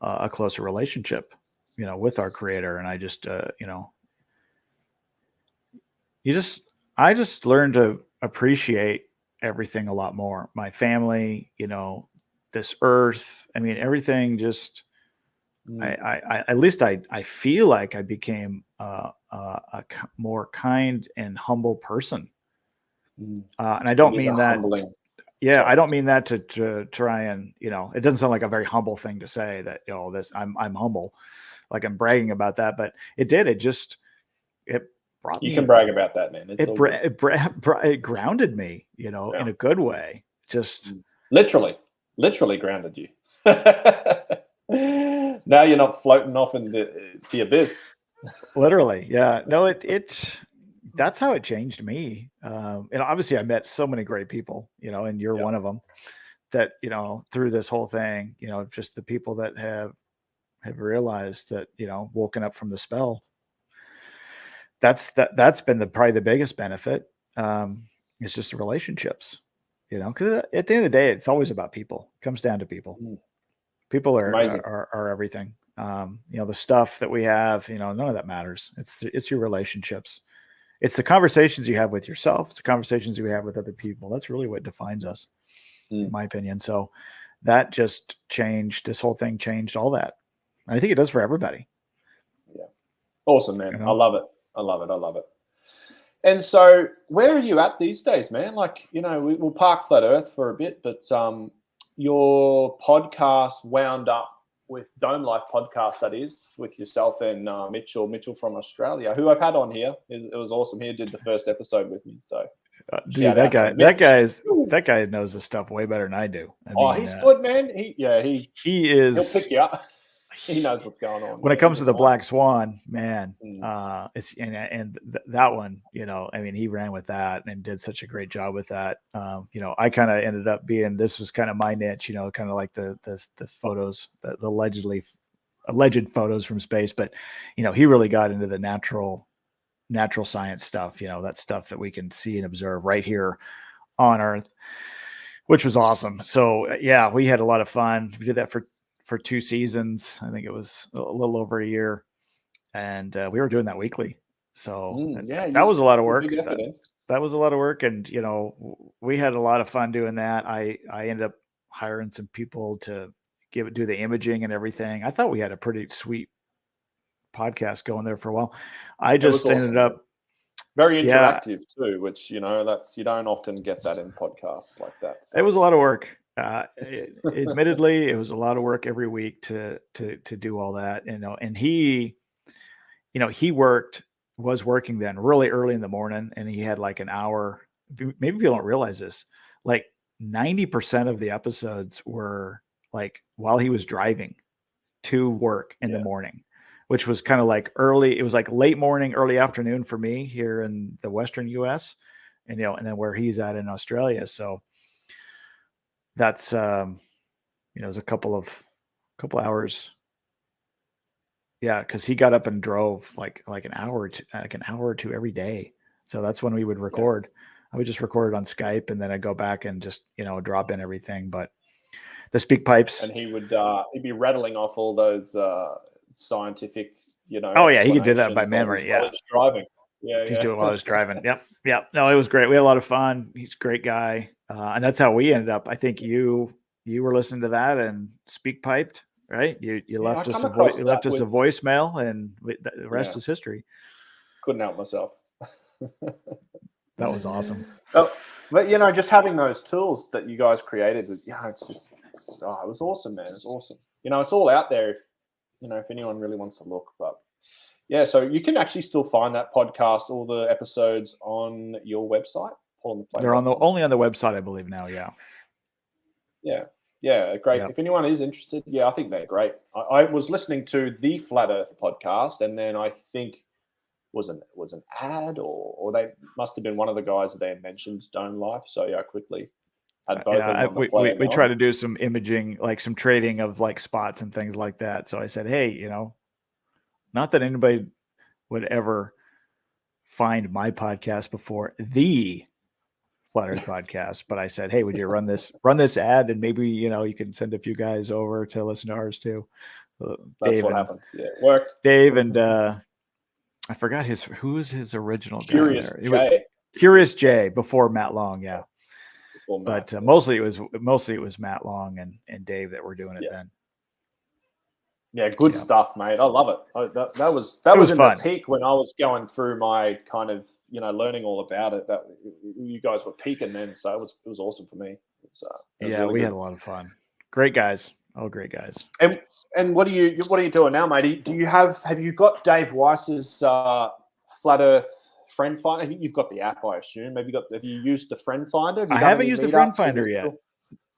a closer relationship, with our Creator. And I just, I just learned to appreciate everything a lot more. My family, this earth. I mean, everything just. I at least I feel like I became a more kind and humble person, and I don't mean that. Yeah, I don't mean that to try and it doesn't sound like a very humble thing to say that I'm humble, like I'm bragging about that, but it did. It brought me. You can brag about that, man. It grounded me, in a good way. Just literally grounded you. Now you're not floating off in the abyss. Literally, yeah. No, that's how it changed me. And obviously, I met so many great people, and you're one of them. That through this whole thing, just the people that have realized that woken up from the spell. That's been probably the biggest benefit. It's just the relationships, because at the end of the day, it's always about people. It comes down to people. People are everything. The stuff that we have, none of that matters. It's your relationships. It's the conversations you have with yourself. It's the conversations you have with other people. That's really what defines us, in my opinion. So that just changed. This whole thing changed all that. And I think it does for everybody. Awesome, man. You I know? love it. I love it. I love it. And so, where are you at these days, man? Like, we'll park Flat Earth for a bit, but your podcast wound up with Dome Life podcast, that is, with yourself and Mitchell from Australia, who I've had on here. It was awesome. He did the first episode with me, so Dude, shout that out to guy, Mitch. that guy knows this stuff way better than I do. I Oh, mean, he's good, man. He'll he is. pick you up. He knows what's going on. When it comes to the Black Swan, man, Mm. it's that one, I mean, he ran with that and did such a great job with that. I kind of ended up this was kind of my niche, kind of like the photos, the alleged photos from space, but he really got into the natural science stuff, that stuff that we can see and observe right here on Earth, which was awesome. So yeah, we had a lot of fun. We did that for 2 seasons. I think it was a little over a year, and we were doing that weekly. So that was a lot of work. That was a lot of work, and we had a lot of fun doing that. I ended up hiring some people to do the imaging and everything. I thought we had a pretty sweet podcast going there for a while. I just ended up very interactive too, which you don't often get that in podcasts like that. So. It was a lot of work. Admittedly, it was a lot of work every week to do all that, and he was working then really early in the morning, and he had like an hour. Maybe people don't realize this, like 90% of the episodes were like while he was driving to work in the morning, which was kind of like early. It was like late morning, early afternoon for me here in the Western US, and then where he's at in Australia. So that's it was a couple hours. Yeah, because he got up and drove like an hour or two every day. So that's when we would record. I would just record it on Skype, and then I'd go back and just drop in everything. But the speak pipes, and he'd be rattling off all those scientific, Oh yeah, he could do that by memory. Yeah, driving. He's doing while I was driving. Yep. No, it was great. We had a lot of fun. He's a great guy, and that's how we ended up. I think you were listening to that and speak piped, right? You left us a voicemail, and the rest is history. Couldn't help myself. That was awesome. Oh, but just having those tools that you guys created, it was awesome, man. It's awesome. It's all out there if anyone really wants to look, but. Yeah, so you can actually still find that podcast, all the episodes on your website. They're only on the website, I believe now. Yeah. Yeah, great. Yep. If anyone is interested, I think they're great. I was listening to the Flat Earth podcast, and then I think was an ad, or they must have been one of the guys that they had mentioned Dome Life. So I quickly had both of them. We try to do some imaging, like some trading of like spots and things like that. So I said, hey, not that anybody would ever find my podcast before the Flat Earth podcast, but I said, hey, would you run this ad, and maybe you can send a few guys over to listen to ours too. That's what happened. Yeah, it worked. Dave and I forgot who was his original Curious guy there. Jay. Curious Jay before Matt Long, yeah. But mostly it was Matt Long and Dave that were doing it then. Yeah, good stuff, mate. I love it. That was in fun. The peak when I was going through my kind of learning all about it. That you guys were peaking then, so it was awesome for me. Really we had a lot of fun. Great guys, all great guys. And what are you doing now, mate? Have you got Dave Weiss's Flat Earth Friend Finder? I think you've got the app, I assume. Have you used the Friend Finder? I haven't used the Friend Finder yet.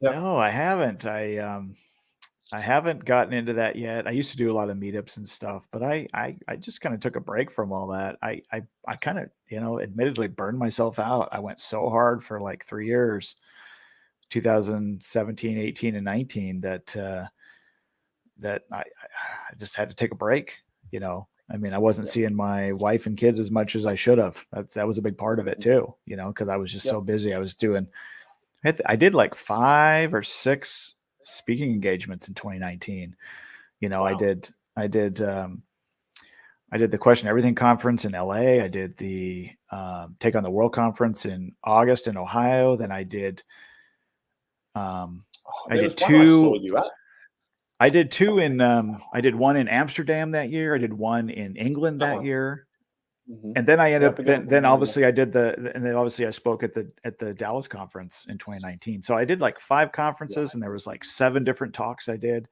Yep. No, I haven't. I haven't gotten into that yet. I used to do a lot of meetups and stuff, but I just kind of took a break from all that. I kind of, admittedly burned myself out. I went so hard for like 3 years, 2017, 18, and 19, that I just had to take a break. I mean, I wasn't seeing my wife and kids as much as I should have. That was a big part of it too, because I was just so busy. I did like 5 or 6 speaking engagements in 2019. Wow. I did the Question Everything conference in LA. I did the Take on the World conference in August in Ohio. Then I did I did 2. I did two in I did one in Amsterdam that year. I did one in England that year. And then I ended up then obviously I did and then obviously I spoke at the Dallas conference in 2019. So I did like 5 conferences and there was like 7 different talks I did.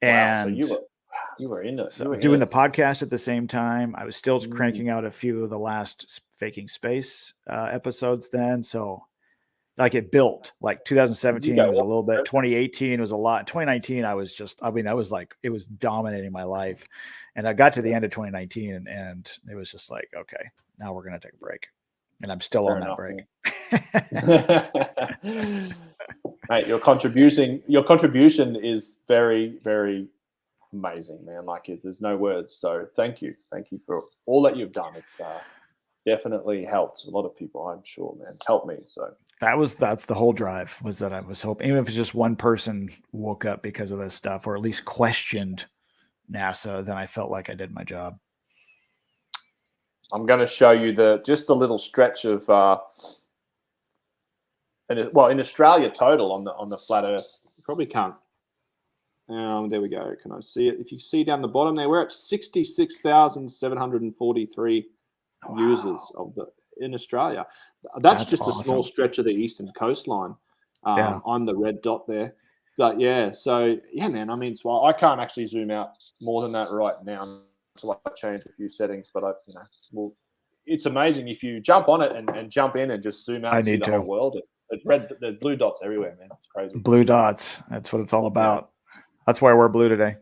And wow, so you were in it. So doing the podcast at the same time. I was still cranking out a few of the last Faking Space episodes then. So like it built. Like 2017 was a little bit. 2018 was a lot. 2019 I was like, it was dominating my life. And I got to the end of 2019 and it was just like, okay, now we're going to take a break. And I'm still on that break. Mate, your contribution is very, very amazing, man. Like there's no words. So thank you for all that you've done. It's definitely helped a lot of people, I'm sure, man. It's helped me. So that's the whole drive, was that I was hoping, even if it's just one person woke up because of this stuff, or at least questioned NASA, then I felt like I did my job. I'm going to show you just a little stretch of in Australia total on the flat Earth. You probably can't. There we go. Can I see it? If you see down the bottom there, we're at 66,743 users in Australia. That's just awesome. A small stretch of the eastern coastline. I'm the red dot there. But yeah, so yeah, man. I mean, so I can't actually zoom out more than that right now until I change a few settings. But it's amazing if you jump on it and jump in and just zoom out and see the whole world. The blue dots everywhere, man. It's crazy. Blue dots. That's what it's all about. Yeah. That's why I wear blue today.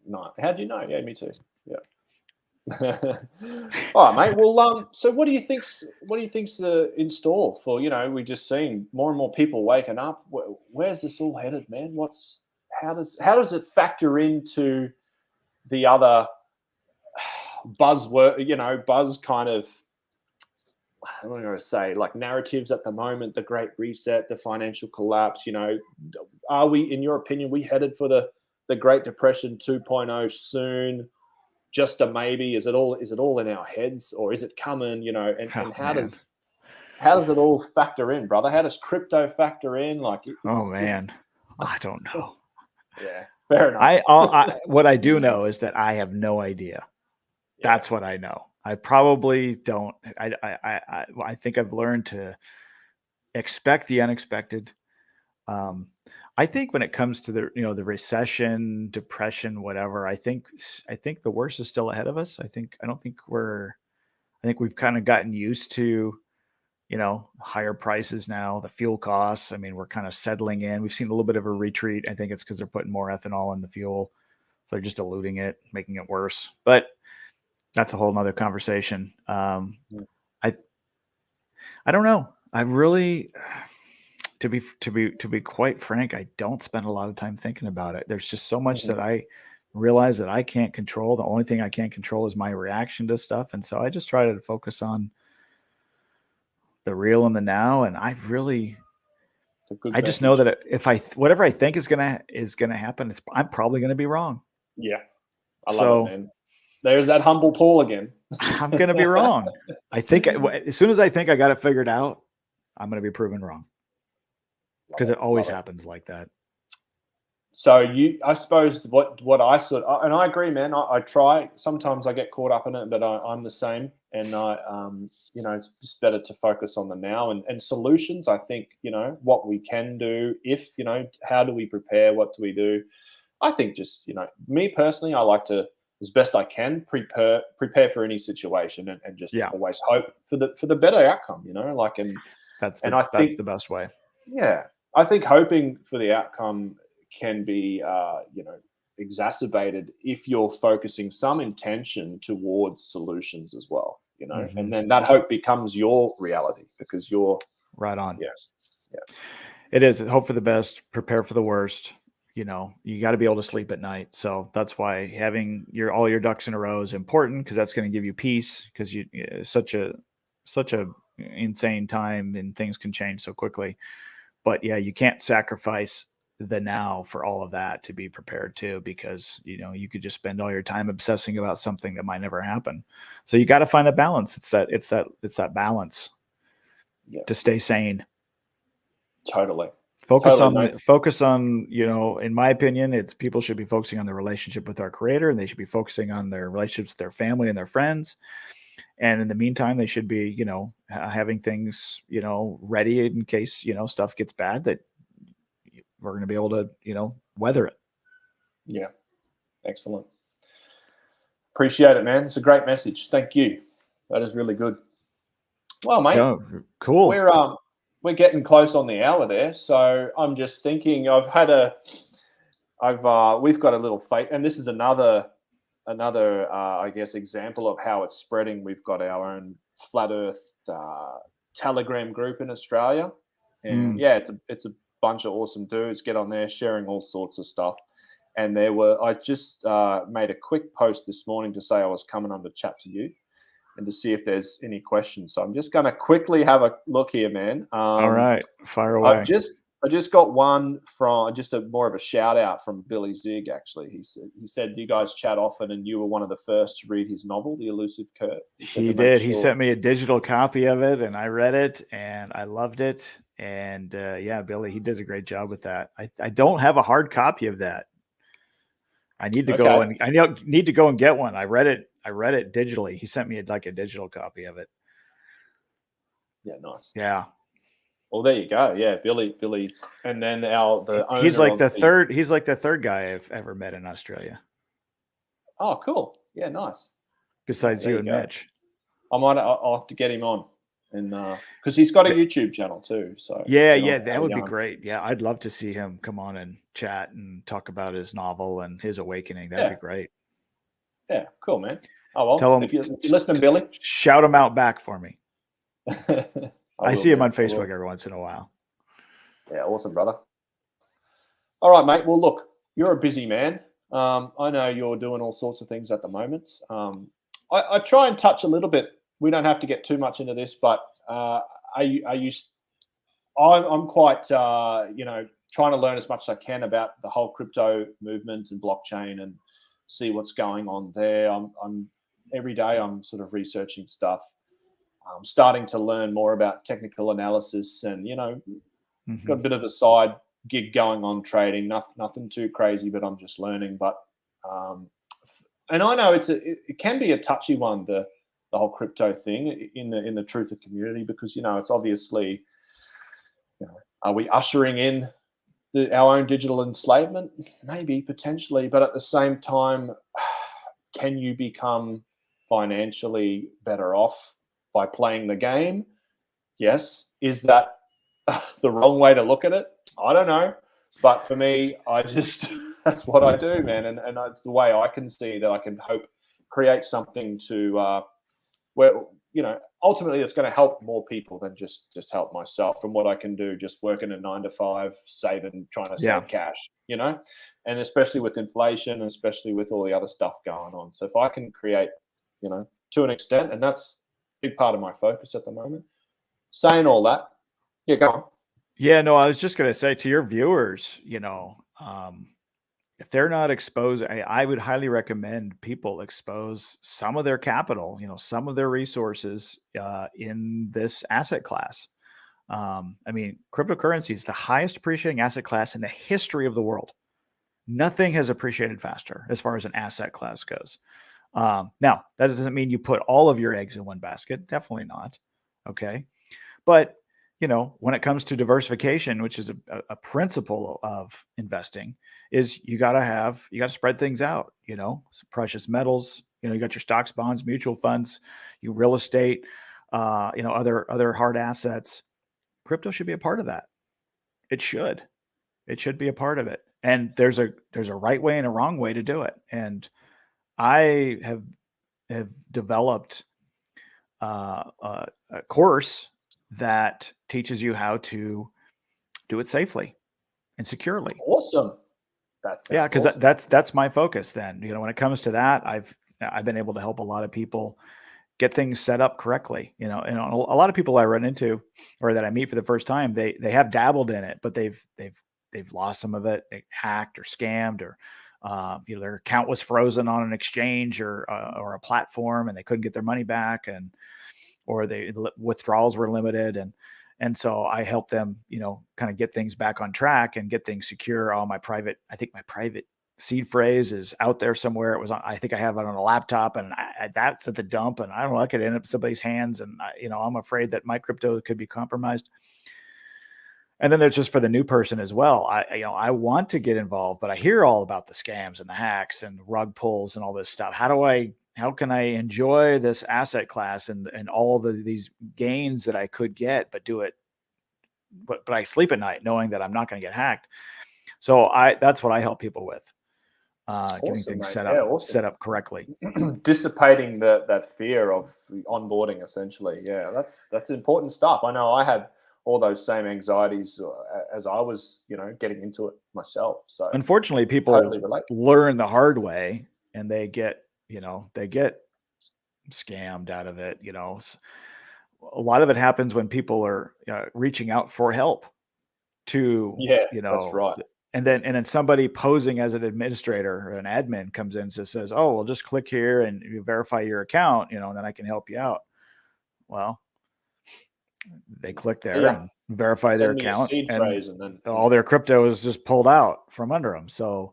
No, how do you know? Yeah, me too. Yeah. All right, mate. Well, so what do you think's in store for? We're just seeing more and more people waking up. Where's this all headed, man? How does it factor into the other buzzword? Buzz kind of. I don't know to say, like narratives at the moment, the Great Reset, the financial collapse. Are we, in your opinion, we headed for the Great Depression 2.0 soon? Just a maybe? Is it all in our heads, or is it coming? And how does it all factor in, brother? How does crypto factor in? Like, I don't know. Yeah, fair enough. What I do know is that I have no idea. Yeah. That's what I know. I probably don't. I think I've learned to expect the unexpected. I think when it comes to the recession, depression, whatever, I think the worst is still ahead of us. I think we've kind of gotten used to, higher prices now, the fuel costs. I mean, we're kind of settling in. We've seen a little bit of a retreat. I think it's because they're putting more ethanol in the fuel. So they're just diluting it, making it worse. But that's a whole nother conversation. I don't know. I really, to be quite frank, I don't spend a lot of time thinking about it. There's just so much that I realize that I can't control. The only thing I can't control is my reaction to stuff. And so I just try to focus on the real and the now. And I just know that whatever I think is gonna happen, I'm probably gonna be wrong. Yeah, I love it, man. There's that humble Paul again. I'm gonna be wrong. I think as soon as I think I got it figured out, I'm gonna be proven wrong. Because it always happens like that. So I suppose what I and I agree, man. I try. Sometimes I get caught up in it, but I'm the same. And it's just better to focus on the now and solutions. I think what we can do. If how do we prepare? What do we do? I think just me personally, I like to, as best I can, prepare for any situation and just always hope for the better outcome. That's the best way. Yeah. I think hoping for the outcome can be, exacerbated if you're focusing some intention towards solutions as well, and then that hope becomes your reality because you're right on. Yeah. It is. Hope for the best, prepare for the worst. You got to be able to sleep at night. So that's why having all your ducks in a row is important, because that's going to give you peace, because such a insane time and things can change so quickly. But yeah, you can't sacrifice the now for all of that to be prepared too, because you could just spend all your time obsessing about something that might never happen. So you got to find the balance. It's that balance to stay sane. Totally. Focus Totally, on mate. focus on, in my opinion, it's people should be focusing on their relationship with our creator, and they should be focusing on their relationships with their family and their friends. And in the meantime, they should be, having things, ready in case, stuff gets bad, that we're going to be able to, weather it. Yeah. Excellent. Appreciate it, man. It's a great message. Thank you. That is really good. Well, mate, cool. We're getting close on the hour there, so I'm just thinking we've got a little fate, and this is another I guess example of how it's spreading. We've got our own Flat Earth Telegram group in Australia, and it's a bunch of awesome dudes get on there sharing all sorts of stuff. And I just made a quick post this morning to say I was coming on to chat to you and to see if there's any questions. So I'm just going to quickly have a look here, man. All right, fire away. I just got one from more of a shout out from Billy Zig. Actually, he said, "Do you guys chat often?" And you were one of the first to read his novel, The Elusive Curve. He did. He sent me a digital copy of it, and I read it, and I loved it. And Billy, he did a great job with that. I don't have a hard copy of that. I need to go and get one. I read it digitally. He sent me a digital copy of it. Yeah, nice. Yeah. Well, there you go. Yeah, Billy's, and then he's like the third guy I've ever met in Australia. Oh, cool. Yeah, nice. Besides you and Mitch. I'll have to get him on, and because he's got a YouTube channel too. So that would be great. Yeah, I'd love to see him come on and chat and talk about his novel and his awakening. That'd be great. Yeah, cool, man. Oh well, tell him, if you're listening, Billy, shout him out back for me. I see him on Facebook every once in a while. Yeah, awesome, brother. All right, mate. Well, look, you're a busy man. I know you're doing all sorts of things at the moment. I try and touch a little bit. We don't have to get too much into this, but I'm quite trying to learn as much as I can about the whole crypto movement and blockchain and see what's going on there. I'm every day I'm sort of researching stuff. I'm starting to learn more about technical analysis, and got a bit of a side gig going on trading. Nothing too crazy, but I'm just learning. But and I know it can be a touchy one, the whole crypto thing in the truther community, because it's obviously, are we ushering in our own digital enslavement? Maybe, potentially, but at the same time, can you become financially better off by playing the game? Yes. Is that the wrong way to look at it? I don't know. But for me, that's what I do, man. And it's the way I can see that I can hope create something to where, ultimately it's going to help more people than just help myself, from what I can do just working a 9 to 5, saving, trying to save cash, and especially with inflation, and especially with all the other stuff going on. So if I can create, to an extent, and that's a big part of my focus at the moment. Saying all that, yeah, go on. Yeah, no, I was just going to say to your viewers, if they're not exposed, I would highly recommend people expose some of their capital, some of their resources in this asset class. Cryptocurrency is the highest appreciating asset class in the history of the world. Nothing has appreciated faster as far as an asset class goes. Now, that doesn't mean you put all of your eggs in one basket. Definitely not. Okay. But, when it comes to diversification, which is a principle of investing, is you got to spread things out, precious metals, you got your stocks, bonds, mutual funds, real estate, other hard assets. Crypto should be a part of that. It should be a part of it. And there's a right way and a wrong way to do it. And I have developed a course that teaches you how to do it safely and securely. Awesome. Because awesome. That's my focus. Then, when it comes to that, I've been able to help a lot of people get things set up correctly. And a lot of people I run into or that I meet for the first time, they have dabbled in it, but they've lost some of it, they hacked or scammed, or their account was frozen on an exchange or a platform, and they couldn't get their money back, or withdrawals were limited, And so I help them, kind of get things back on track and get things secure. I think my private seed phrase is out there somewhere. I think I have it on a laptop, and that's at the dump, and I don't know, I could end up in somebody's hands. And I'm afraid that my crypto could be compromised. And then there's just for the new person as well. I want to get involved, but I hear all about the scams and the hacks and rug pulls and all this stuff. How can I enjoy this asset class and all these gains that I could get, but do it, but I sleep at night knowing that I'm not going to get hacked. So that's what I help people with, getting things set up correctly. Dissipating that fear of onboarding, essentially. Yeah, that's important stuff. I know I had all those same anxieties as I was, getting into it myself. So unfortunately, people totally learn the hard way, and they get scammed out of it. A lot of it happens when people are reaching out for help to, that's right. And then somebody posing as an administrator or an admin comes in and says, "Oh, well, just click here and you verify your account, and then I can help you out." Well, they click there and verify their account, and then all their crypto is just pulled out from under them. So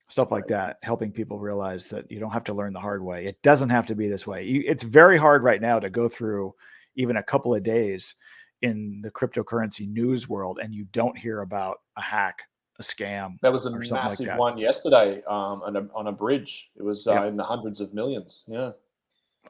stuff like that, helping people realize that you don't have to learn the hard way. It doesn't have to be this way. It's very hard right now to go through even a couple of days in the cryptocurrency news world, and you don't hear about a hack, a scam. There was a massive one yesterday on a bridge. It was in the hundreds of millions. Yeah.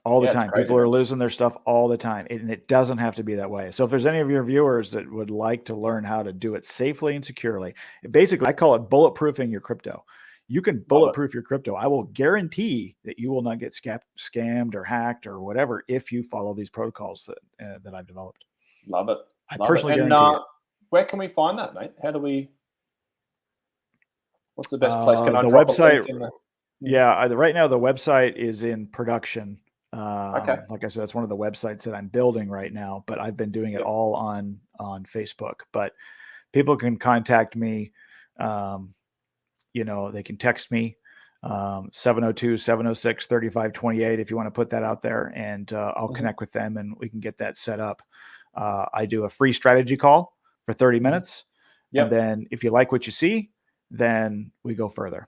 All the time. People are losing their stuff all the time. And it doesn't have to be that way. So if there's any of your viewers that would like to learn how to do it safely and securely, basically I call it bulletproofing your crypto. You can bulletproof your crypto. I will guarantee that you will not get scammed or hacked or whatever if you follow these protocols that I've developed. Love it. I personally guarantee it. Where can we find that, mate? What's the best place? Can I the drop website? A link in the... Yeah, right now the website is in production. Okay. Like I said, that's one of the websites that I'm building right now, but I've been doing it all on Facebook. But people can contact me. They can text me, 702-706-3528 if you want to put that out there, and I'll connect with them and we can get that set up. I do a free strategy call for 30 minutes. And then if you like what you see, then we go further.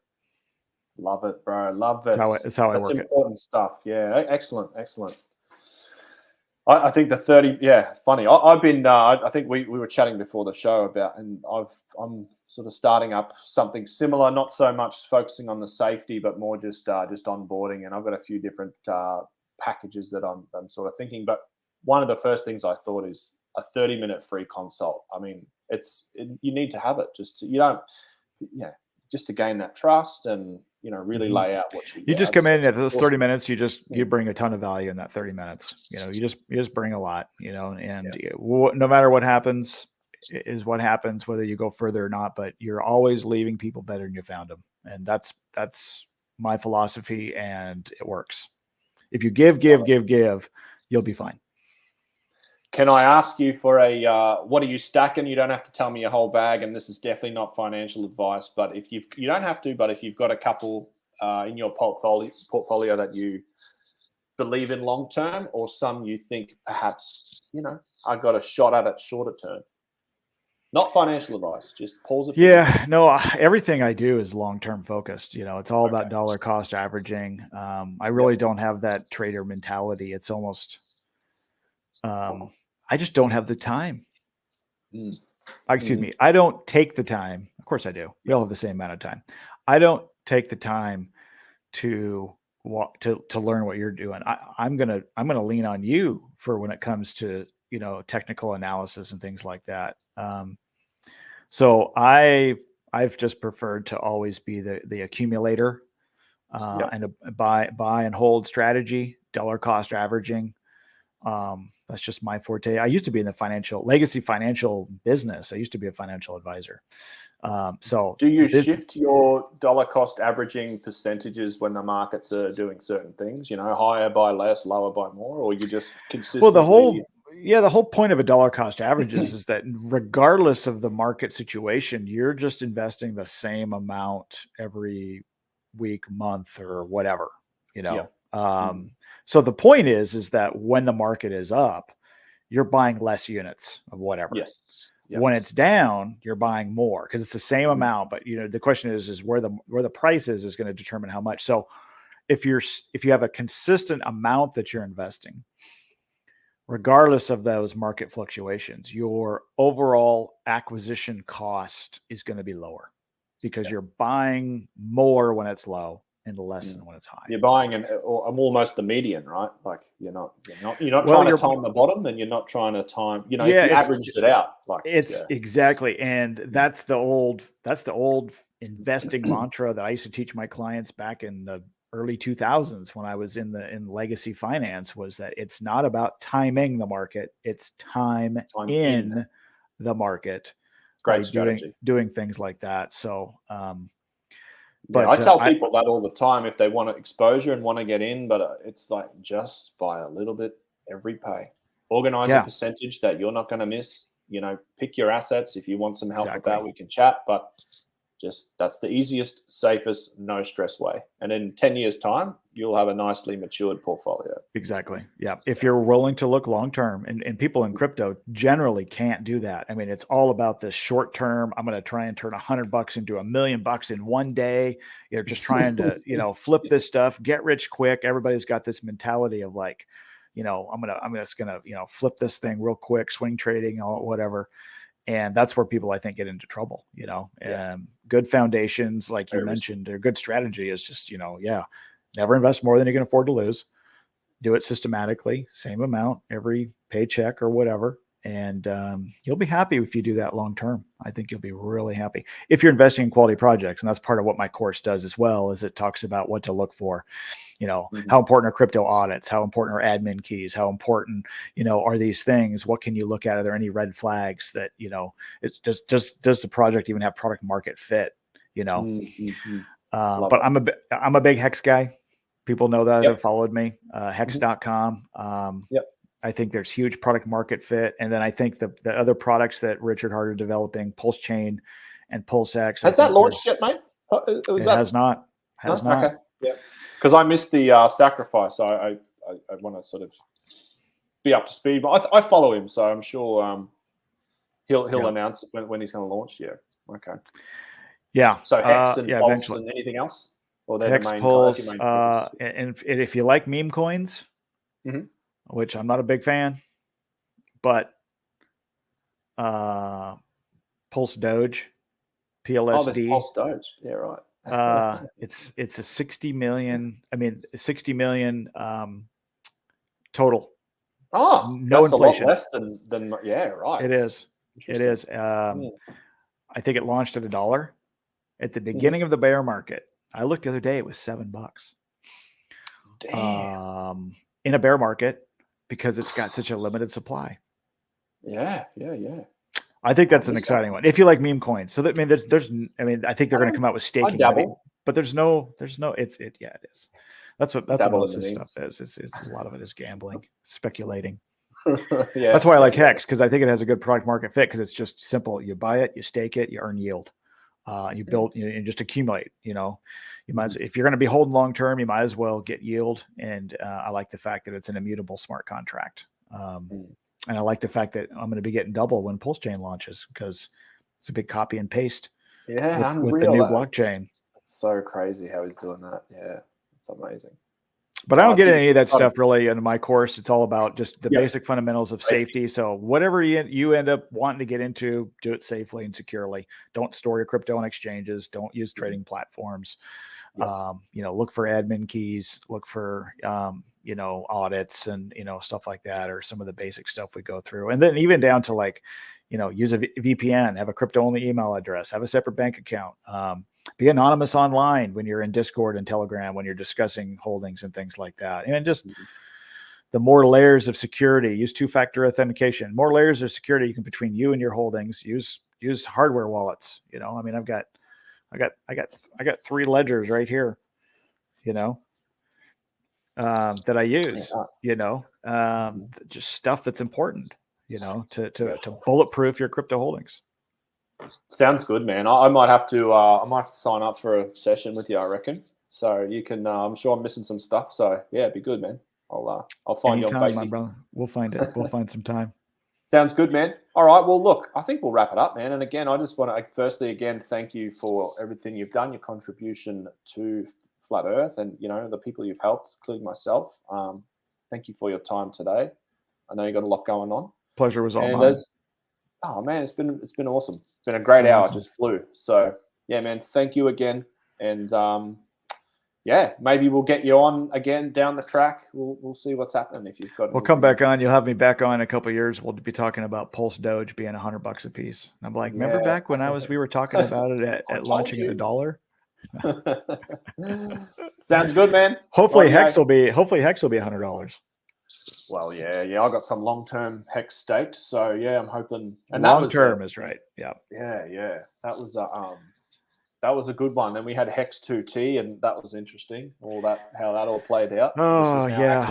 Love it, bro. Love it. That's how I work it. That's important stuff. Yeah, excellent. I think the 30. Yeah, funny. I've been. I think we were chatting before the show about, and I'm sort of starting up something similar. Not so much focusing on the safety, but more just onboarding. And I've got a few different packages that I'm sort of thinking. But one of the first things I thought is a 30-minute free consult. I mean, you need to have it. Just to gain that trust and really lay out what you just come in at those 30 minutes. You bring a ton of value in that 30 minutes. You just bring a lot. No matter what happens is what happens, whether you go further or not. But you're always leaving people better than you found them, and that's my philosophy, and it works. If you give, you'll be fine. Can I ask you for what are you stacking? You don't have to tell me your whole bag, and this is definitely not financial advice, but you don't have to, but if you've got a couple in your portfolio that you believe in long term, or some you think perhaps, I got a shot at it shorter term. Not financial advice, just pause it. Yeah, no, everything I do is long-term focused. It's all about dollar cost averaging. I really don't have that trader mentality. It's almost, I just don't have the time. Excuse me. I don't take the time. Of course I do. We all have the same amount of time. I don't take the time to learn what you're doing. I'm going to lean on you for when it comes to, technical analysis and things like that. So I've just preferred to always be the accumulator, and a buy and hold strategy, dollar cost averaging. That's just my forte. I used to be in the legacy financial business. I used to be a financial advisor. So do you shift your dollar cost averaging percentages when the markets are doing certain things, higher by less, lower by more, or you just consistently? Well, the whole point of a dollar cost averages is that regardless of the market situation, you're just investing the same amount every week, month, or whatever, So the point is that when the market is up, you're buying less units of whatever. Yes. Yep. When it's down, you're buying more because it's the same amount. But the question is where the price is going to determine how much. So if you have a consistent amount that you're investing, regardless of those market fluctuations, your overall acquisition cost is going to be lower because you're buying more when it's low and less than when it's high. You're buying almost the median, right? Like you're not trying to time the bottom, and you're not trying to time. If you averaged it out, exactly, and that's the old investing mantra that I used to teach my clients back in the early 2000s when I was in legacy finance, was that it's not about timing the market, it's time in the market. Great strategy. Doing things like that. So, but I tell people that all the time if they want exposure and want to get in, but it's like just buy a little bit every pay. Organize a percentage that you're not going to miss. Pick your assets. If you want some help with that, we can chat. But that's the easiest, safest, no stress way. And in 10 years' time, you'll have a nicely matured portfolio. Exactly. Yeah. If you're willing to look long term, and people in crypto generally can't do that. I mean, it's all about this short term. I'm going to try and turn $100 into $1 million in one day. You're just trying to, flip this stuff, get rich quick. Everybody's got this mentality of like, I'm just gonna, flip this thing real quick, swing trading, or whatever. And that's where people, I think, get into trouble, good foundations, like you mentioned, a good strategy is just, never invest more than you can afford to lose. Do it systematically, same amount every paycheck or whatever. And you'll be happy if you do that long term. I think you'll be really happy if you're investing in quality projects. And that's part of what my course does as well, is it talks about what to look for. How important are crypto audits? How important are admin keys? How important, are these things? What can you look at? Are there any red flags that, it's just, does the project even have product market fit? But I'm a big Hex guy. People know that have followed me, hex.com. I think there's huge product market fit. And then I think the other products that Richard Harder developing, Pulse Chain and PulseX. Has that launched yet, mate? Has not. Okay. Yeah. Because I missed the sacrifice. I want to sort of be up to speed. But I follow him, so I'm sure he'll announce when he's going to launch. Yeah. Okay. Yeah. So Hex and Pulse and anything else? Or they're Hex, the main Pulse, guys, and if you like meme coins, which I'm not a big fan, but Pulse Doge, PLSD. Pulse Doge. Yeah, right. It's a 60 million total. Oh, no that's inflation. A lot less than right. It is. I think it launched at $1 at the beginning of the bear market. I looked the other day; it was $7. Damn. In a bear market, because it's got such a limited supply. Yeah. I think that's an exciting one. If you like meme coins, so that I think they're going to come out with staking, but there's no. It is. That's what most of this stuff is. It's a lot of it is gambling, speculating. That's why I like Hex, because I think it has a good product market fit, because it's just simple. You buy it, you stake it, you earn yield. You build, you just accumulate. You might, if you're going to be holding long term, you might as well get yield. And I like the fact that it's an immutable smart contract. And I like the fact that I'm going to be getting double when Pulse Chain launches, because it's a big copy and paste. Yeah, with the new blockchain. It's so crazy how he's doing that. Yeah, it's amazing. But I don't get any of that stuff really in my course. It's all about just the basic fundamentals of safety. So whatever you end up wanting to get into, do it safely and securely. Don't store your crypto on exchanges. Don't use trading platforms. Look for admin keys. Look for audits and stuff like that, or some of the basic stuff we go through. And then even down to use a VPN, have a crypto only email address, have a separate bank account. Be anonymous online when you're in Discord and Telegram, when you're discussing holdings and things like that. And just the more layers of security, use two-factor authentication, more layers of security between you and your holdings. Use hardware wallets. I've got 3 ledgers right here, that I use, just stuff that's important, to bulletproof your crypto holdings. Sounds good, man. I might have to sign up for a session with you, I reckon. So you can, I'm sure I'm missing some stuff. So yeah, it'd be good, man. I'll find you on Facebook. My brother. We'll find it. We'll find some time. Sounds good, man. All right. Well, look, I think we'll wrap it up, man. And again, I just want to firstly, again, thank you for everything you've done, your contribution to Flat Earth, and the people you've helped, including myself. Thank you for your time today. I know you got a lot going on. Pleasure was all And mine. oh man, it's been awesome. It's been a great hour. Awesome. Just flew. So yeah, man. Thank you again. And yeah, maybe we'll get you on again down the track. We'll see what's happening if you've got. We'll come back on. You'll have me back on in a couple of years. We'll be talking about Pulse Doge being $100 a piece. And I'm like, remember back when we were talking about it at launching at $1? Sounds good, man. Hopefully Hex will be $100. Well, yeah. I got some long-term Hex staked, so yeah, I'm hoping. And long-term is right. Yeah. Yeah. That was a good one. Then we had Hex 2T, and that was interesting. How that all played out. Oh yeah.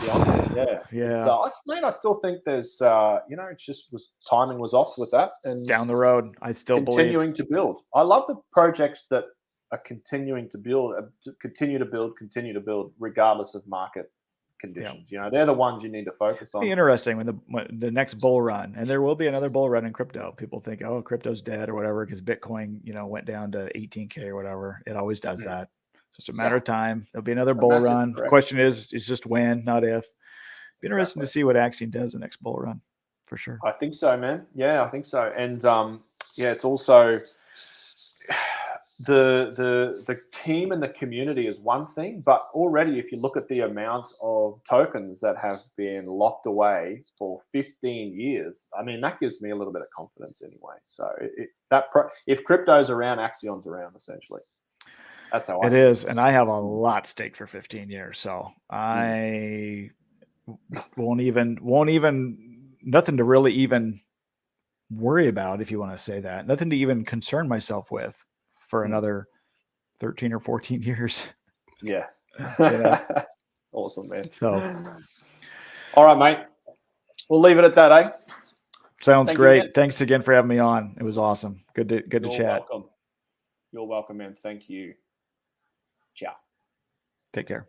Yeah. So I still think there's it just timing was off with that, and down the road, I still continuing to build. I love the projects that are continuing to build, continue to build, regardless of market conditions. They're the ones you need to focus on. It'll be interesting when the next bull run, and there will be another bull run in crypto. People think, oh, crypto's dead or whatever because Bitcoin, went down to 18K or whatever. It always does that. So it's a matter of time. There'll be another bull run. The question is just when, not if. Be interesting to see what Axion does the next bull run, for sure. I think so, man. Yeah, I think so. And it's also the team and the community is one thing, but already if you look at the amount of tokens that have been locked away for 15 years, I mean, that gives me a little bit of confidence anyway. So if crypto's around, Axion's around, essentially. That's how I see it. It is, and I have a lot staked for 15 years, so I won't even nothing to really even worry about, if you want to say that. Nothing to even concern myself with for another 13 or 14 years. Yeah. Awesome, man. So, all right, mate. We'll leave it at that, eh? Sounds great. Thanks again for having me on. It was awesome. Good to chat. Welcome. You're welcome, man. Thank you. Ciao. Take care.